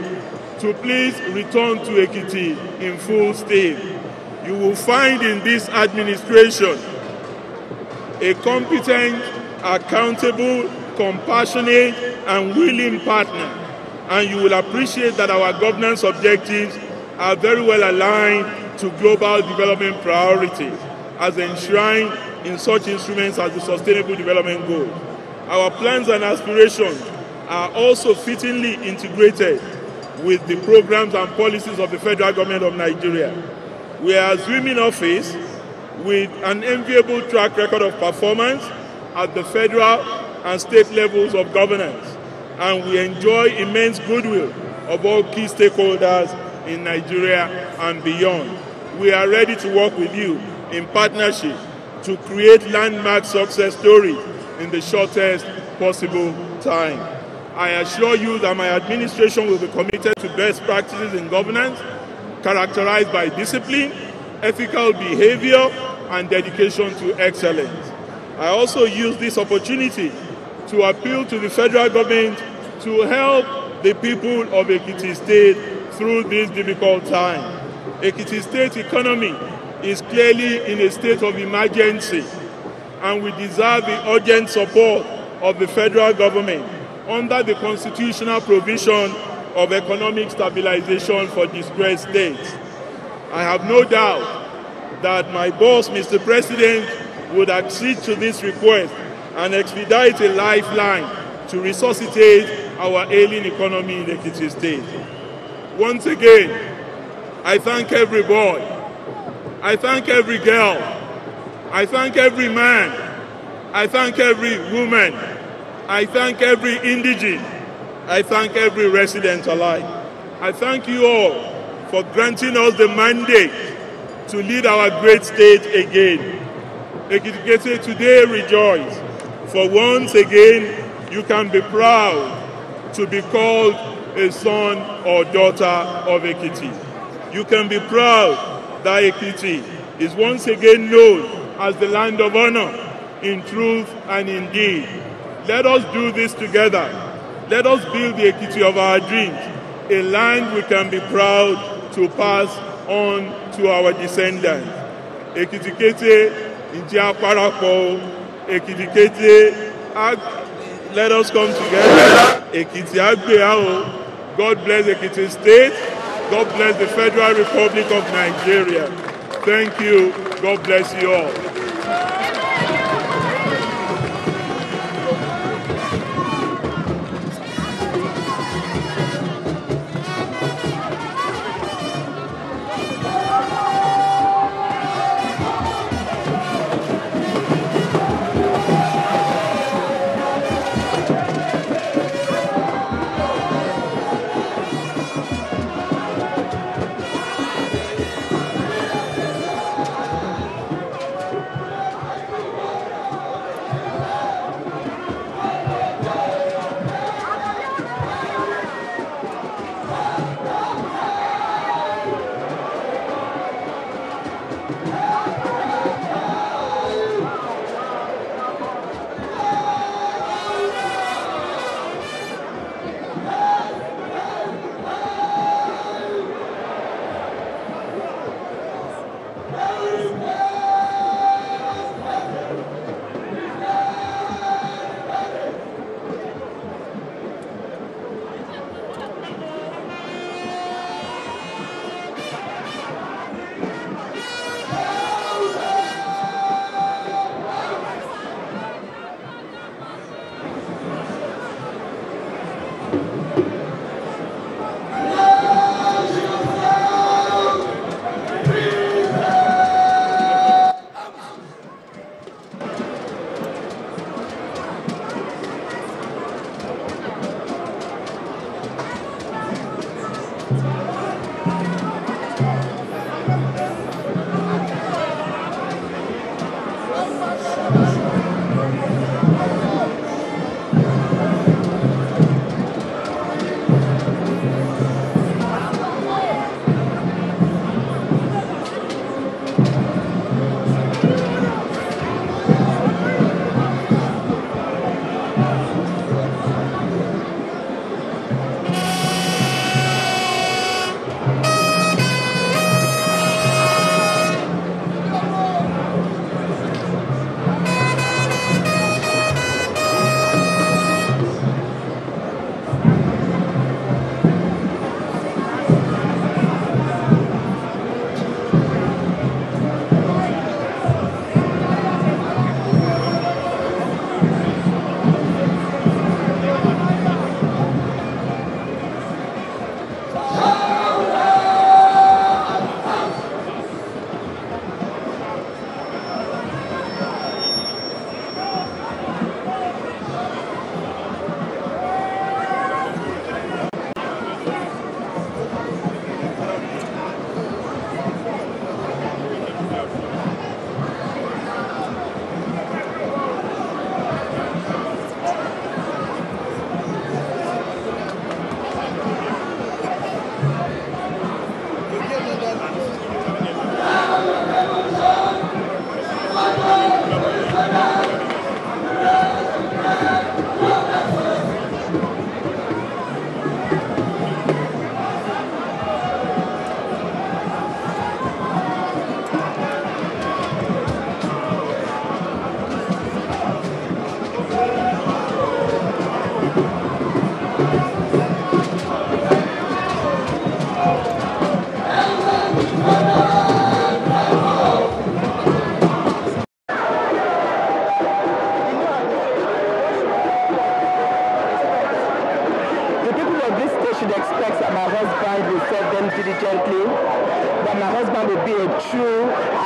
to please return to Ekiti in full steam. You will find in this administration a competent, accountable, compassionate, and willing partner, and you will appreciate that our governance objectives are very well aligned to global development priorities as enshrined in such instruments as the Sustainable Development Goals. Our plans and aspirations are also fittingly integrated with the programs and policies of the federal government of Nigeria. We are assuming office with an enviable track record of performance at the federal and state levels of governance, and we enjoy immense goodwill of all key stakeholders in Nigeria and beyond. We are ready to work with you in partnership to create landmark success stories in the shortest possible time. I assure you that my administration will be committed to best practices in governance, characterized by discipline, ethical behavior, and dedication to excellence. I also use this opportunity to appeal to the federal government to help the people of Ekiti State through this difficult time. Ekiti State economy is clearly in a state of emergency, and we deserve the urgent support of the federal government under the constitutional provision of economic stabilization for distressed states. I have no doubt that my boss, Mr. President, would accede to this request and expedite a lifeline to resuscitate our ailing economy in Ekiti State. Once again, I thank every boy, I thank every girl, I thank every man, I thank every woman, I thank every indigene, I thank every resident alike. I thank you all for granting us the mandate to lead our great state again. Ekiti today rejoice, for once again you can be proud to be called a son or daughter of Ekiti. You can be proud that Ekiti is once again known as the land of honor in truth and in deed. Let us do this together. Let us build the Ekiti of our dreams, a land we can be proud to pass on to our descendants. Ekiti let us come together. God bless Ekiti State. God bless the Federal Republic of Nigeria. Thank you. God bless you all.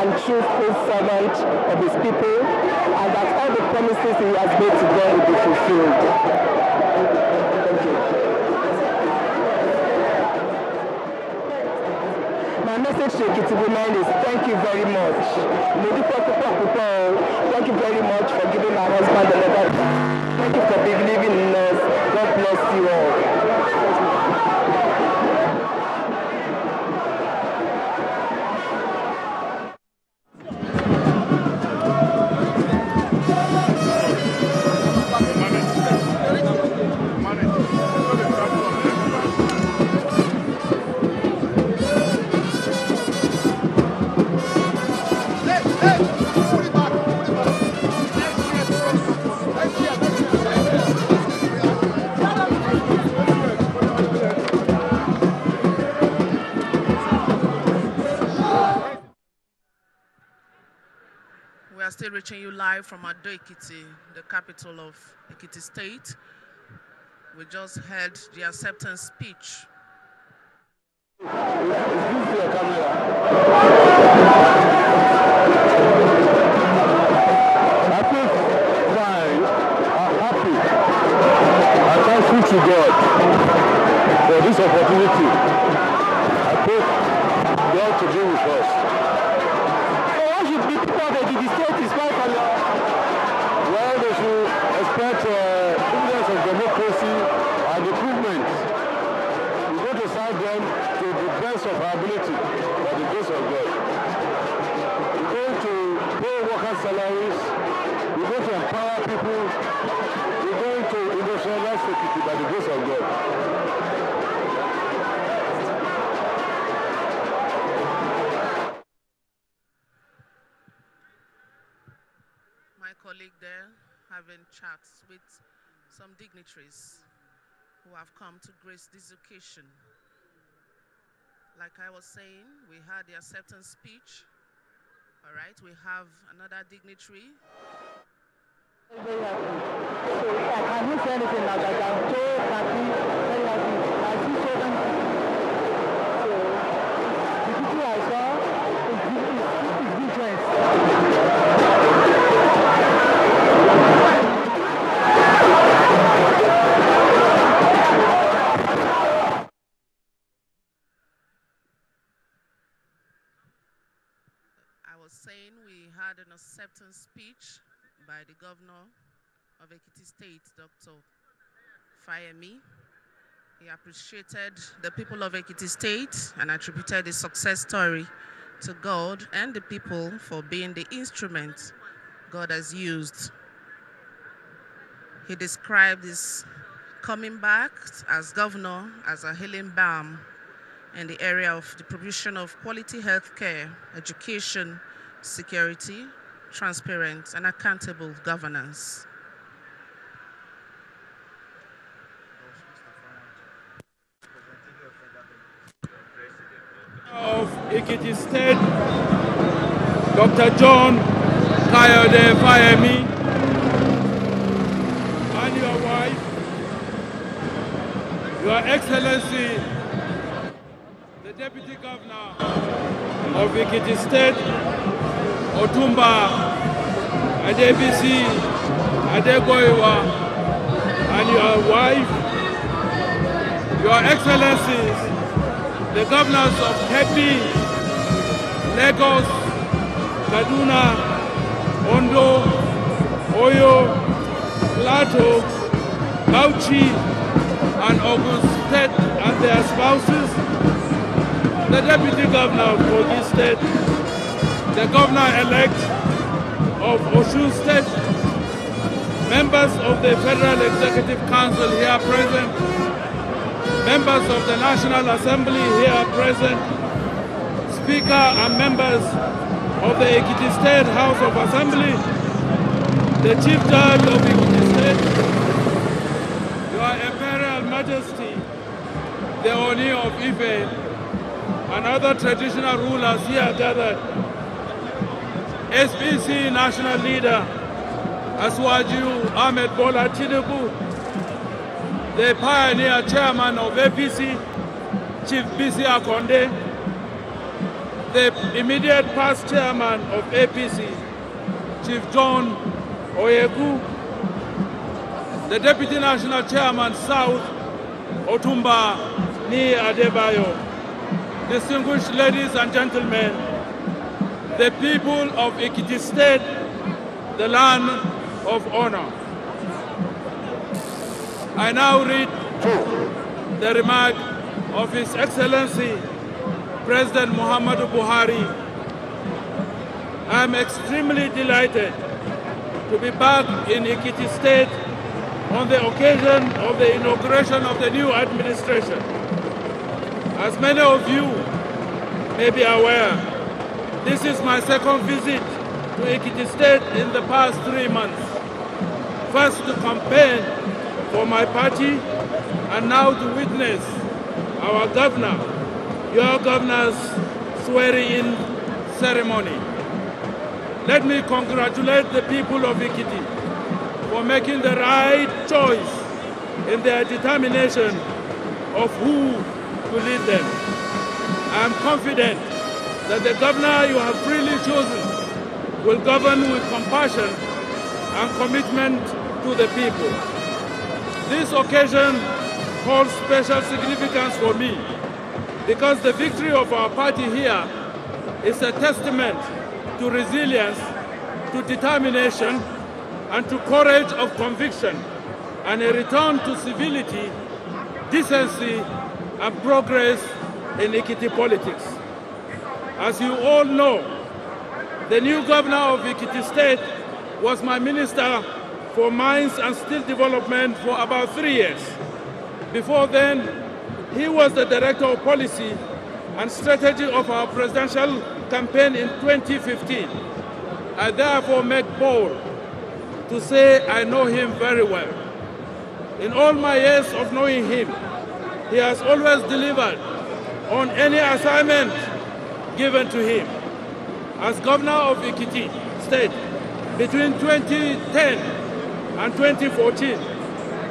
and truthful servant of his people, and that all the promises he has made to them will be fulfilled. Thank you. My message to Ekiti women is thank you very much. Thank you very much for giving my husband another time. Thank you for believing in us. God bless you all. Still reaching you live from Ado Ekiti, the capital of Ekiti State. We just heard the acceptance speech. I feel fine. I'm happy. I'm thankful to God for this opportunity. I pray God to be with us. Well, they should expect evidence of democracy and improvement. We're going to serve them to the best of our ability by the grace of God. We're going to pay workers' salaries. We're going to empower people. We're going to industrialize security by the grace of God. Colleague there having chats with some dignitaries who have come to grace this occasion. Like I was saying, we had the acceptance speech. All right, we have another dignitary. Very happy. So I cannot say anything now that I'm so happy, very happy. I see so many people. So the people I saw is different. Saying we had an acceptance speech by the governor of Ekiti State, Dr. Fayemi. He appreciated the people of Ekiti State and attributed the success story to God and the people for being the instrument God has used. He described his coming back as governor as a healing balm in the area of the provision of quality health care, education, security, transparent, and accountable governance. Of Ekiti State, Dr. John Kayode Fayemi, and your wife, Your Excellency, the Deputy Governor of Ekiti State, Otumba Adebisi Adegoiwa, and your wife, Your Excellencies, the governors of Kebbi, Lagos, Kaduna, Ondo, Oyo, Plateau, Bauchi, and Ogun State and their spouses, the Deputy Governor of Kogi State, the Governor-elect of Osun State, members of the Federal Executive Council here present, members of the National Assembly here present, Speaker and members of the Ekiti State House of Assembly, the Chief Judge of Ekiti State, Your Imperial Majesty, the Oni of Ife, and other traditional rulers here gathered, SPC National Leader Aswaju Ahmed Bola Tinubu, the pioneer chairman of APC, Chief BC Akonde, the immediate past chairman of APC, Chief John Oyegu, the Deputy National Chairman South, Otumba Ni Adebayo, distinguished ladies and gentlemen, the people of Ekiti State, the land of honor. I now read the remark of His Excellency President Muhammadu Buhari. I am extremely delighted to be back in Ekiti State on the occasion of the inauguration of the new administration. As many of you may be aware, this is my second visit to Ekiti State in the past 3 months. First to campaign for my party, and now to witness our governor, your governor's swearing-in ceremony. Let me congratulate the people of Ekiti for making the right choice in their determination of who to lead them. I am confident that the governor you have freely chosen will govern with compassion and commitment to the people. This occasion holds special significance for me because the victory of our party here is a testament to resilience, to determination, and to courage of conviction, and a return to civility, decency, and progress in Ekiti politics. As you all know, the new governor of Ekiti State was my minister for mines and steel development for about 3 years. Before then, he was the director of policy and strategy of our presidential campaign in 2015. I therefore make bold to say I know him very well. In all my years of knowing him, he has always delivered on any assignment given to him. As governor of Ekiti State, between 2010 and 2014,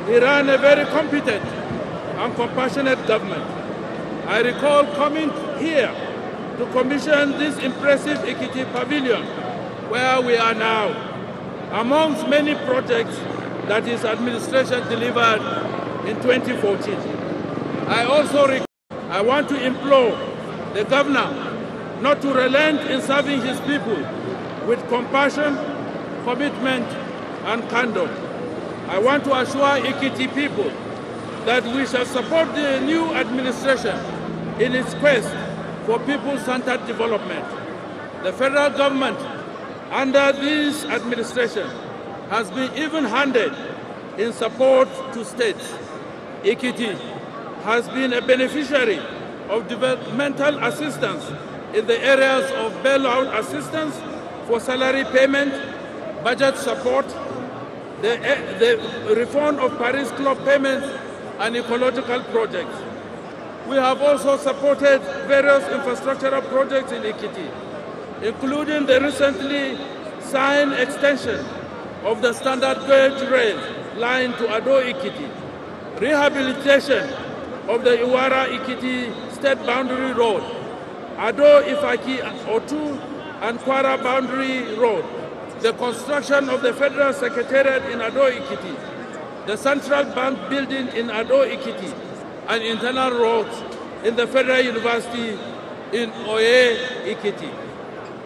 he ran a very competent and compassionate government. I recall coming here to commission this impressive Ekiti Pavilion, where we are now, amongst many projects that his administration delivered in 2014. I want to implore the governor not to relent in serving his people with compassion, commitment, and candor. I want to assure Ekiti people that we shall support the new administration in its quest for people-centered development. The federal government, under this administration, has been even-handed in support to states. Ekiti has been a beneficiary of developmental assistance in the areas of bailout assistance for salary payment, budget support, the refund of Paris Club payments, and ecological projects. We have also supported various infrastructural projects in Ekiti, including the recently signed extension of the standard gauge rail line to Ado-Ekiti, rehabilitation of the Iwara-Ekiti state boundary road, Ado-Ifaki-Otu and Kwara boundary road, the construction of the federal secretariat in Ado-Ekiti, the central bank building in Ado-Ekiti, and internal roads in the Federal University in Oye-Ekiti.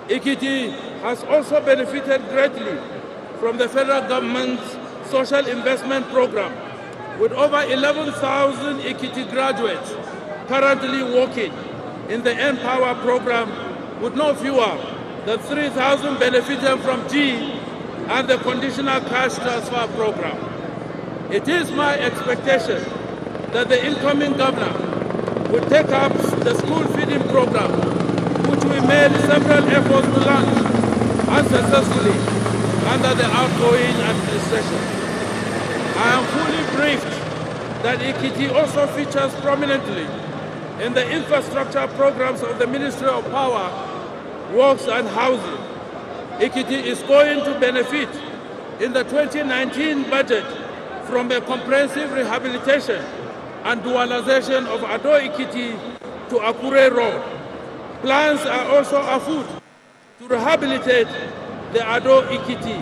Ekiti has also benefited greatly from the federal government's social investment program, with over 11,000 Ekiti graduates currently working in the Empower program, with no fewer than 3,000 benefiting from G and the conditional cash transfer program. It is my expectation that the incoming governor will take up the school feeding program, which we made several efforts to launch unsuccessfully under the outgoing administration. I am fully briefed that Ekiti also features prominently in the infrastructure programs of the Ministry of Power, Works and Housing. Ekiti is going to benefit in the 2019 budget from a comprehensive rehabilitation and dualization of Ado-Ekiti to Akure Road. Plans are also afoot to rehabilitate the Ado-Ikiti,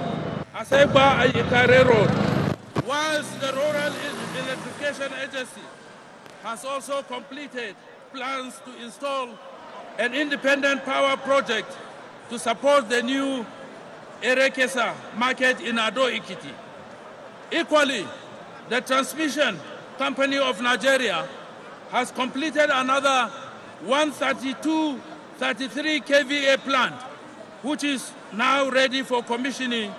Asegba and Ikare Road, whilst the Rural Electrification Agency has also completed plans to install an independent power project to support the new Erekesa market in Ado-Ikiti. Equally, the Transmission Company of Nigeria has completed another 132-33 kVA plant, which is now ready for commissioning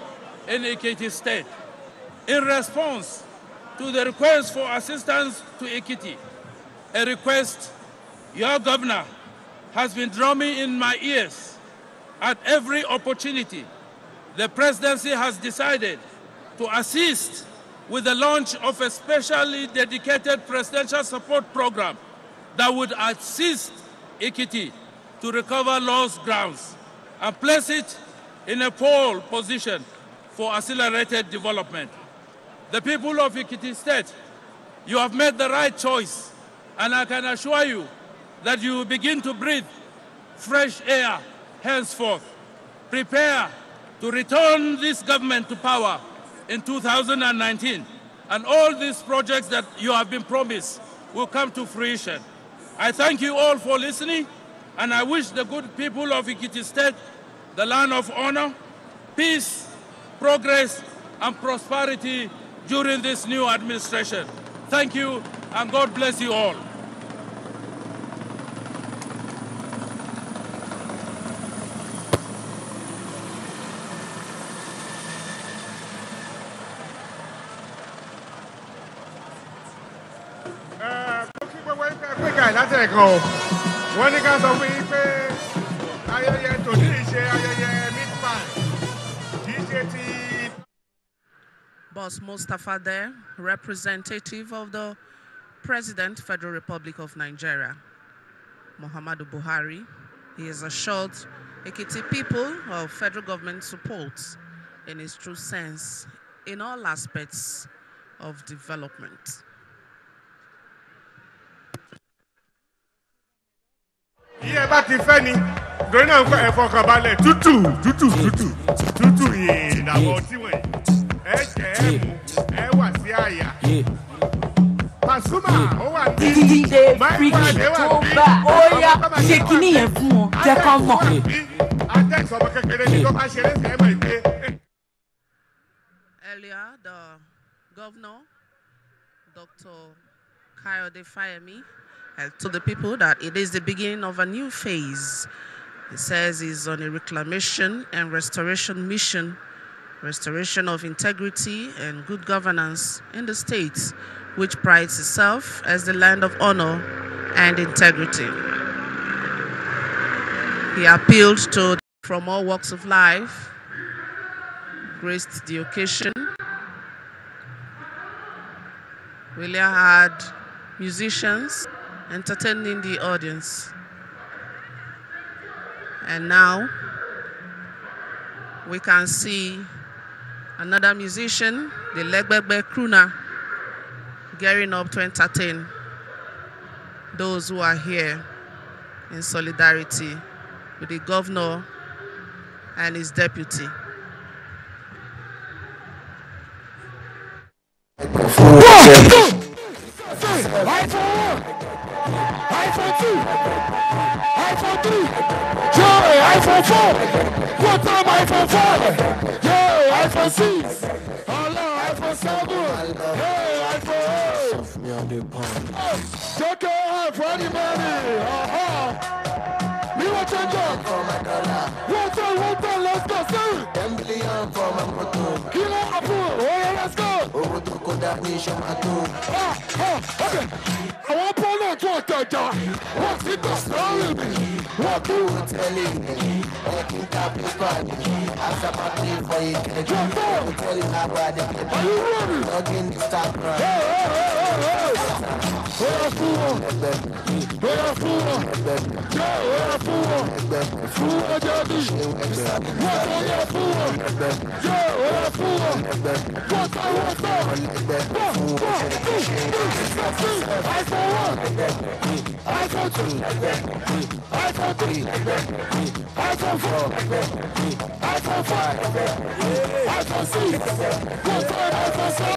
in Ekiti State. In response to the request for assistance to Ekiti, a request your governor has been drumming in my ears at every opportunity, the presidency has decided to assist with the launch of a specially dedicated presidential support program that would assist Ekiti to recover lost grounds and place it in a pole position for accelerated development. The people of Ekiti State, you have made the right choice, and I can assure you that you will begin to breathe fresh air henceforth. Prepare to return this government to power in 2019, and all these projects that you have been promised will come to fruition. I thank you all for listening, and I wish the good people of Ekiti State, the land of honor, peace, progress, and prosperity during this new administration. Thank you, and God bless you all. Wọ́n ní ká sọ fún yín pé ayẹyẹ tòní ìṣe ayẹyẹ meatpie kì í ṣe ti. Boss Mustafa there, representative of the President, Federal Republic of Nigeria, Muhammadu Buhari. He has assured Ekiti people of federal government support in its true sense in all aspects of development. Iye bá ti fẹ́ ni, torí náà ń kọ́ ẹ̀fọ́ kan balẹ̀ tútù yìí làwọn tí wọ̀nyí. Ẹ jẹ́ ẹ mú ẹ wà sí àyà. Pasuma ó wà ní. Dídé fíkì tó bá ó yá ṣe kíní yẹn fún wọn jẹ́ kán mọ̀. Adẹ́sọ̀ ọmọ kékeré ni tó bá ṣe é sẹ́yìn mọ̀ ìpè. Earlier, the governor, Dr. Kayode Fayemi, told the people that it is the beginning of a new phase. He says he's on a reclamation and restoration mission, restoration of integrity and good governance in the state, which prides itself as the land of honor and integrity. He appealed to from all walks of life, graced the occasion. Really had musicians entertaining the audience. And now we can see another musician, the Legbegbe crooner, gearing up to entertain those who are here in solidarity with the governor and his deputy. iPhone 2, iPhone 3, yeah, iPhone 4, what time iPhone 5, yeah, iPhone 6, hello, iPhone 7, hey, iPhone 8, check it out for anybody, we want to jump, one time, let's go, see, Kilo Apu, oh yeah, let's go, okay. I want to know what to do. What's it the story? What do you telling me? What you tell me? As a party for you, can you tell you how bad it is? Are you ready? Log in the start run. iPhone 2, iPhone 3, iPhone 4, iPhone 5, iPhone 6, iPhone 7.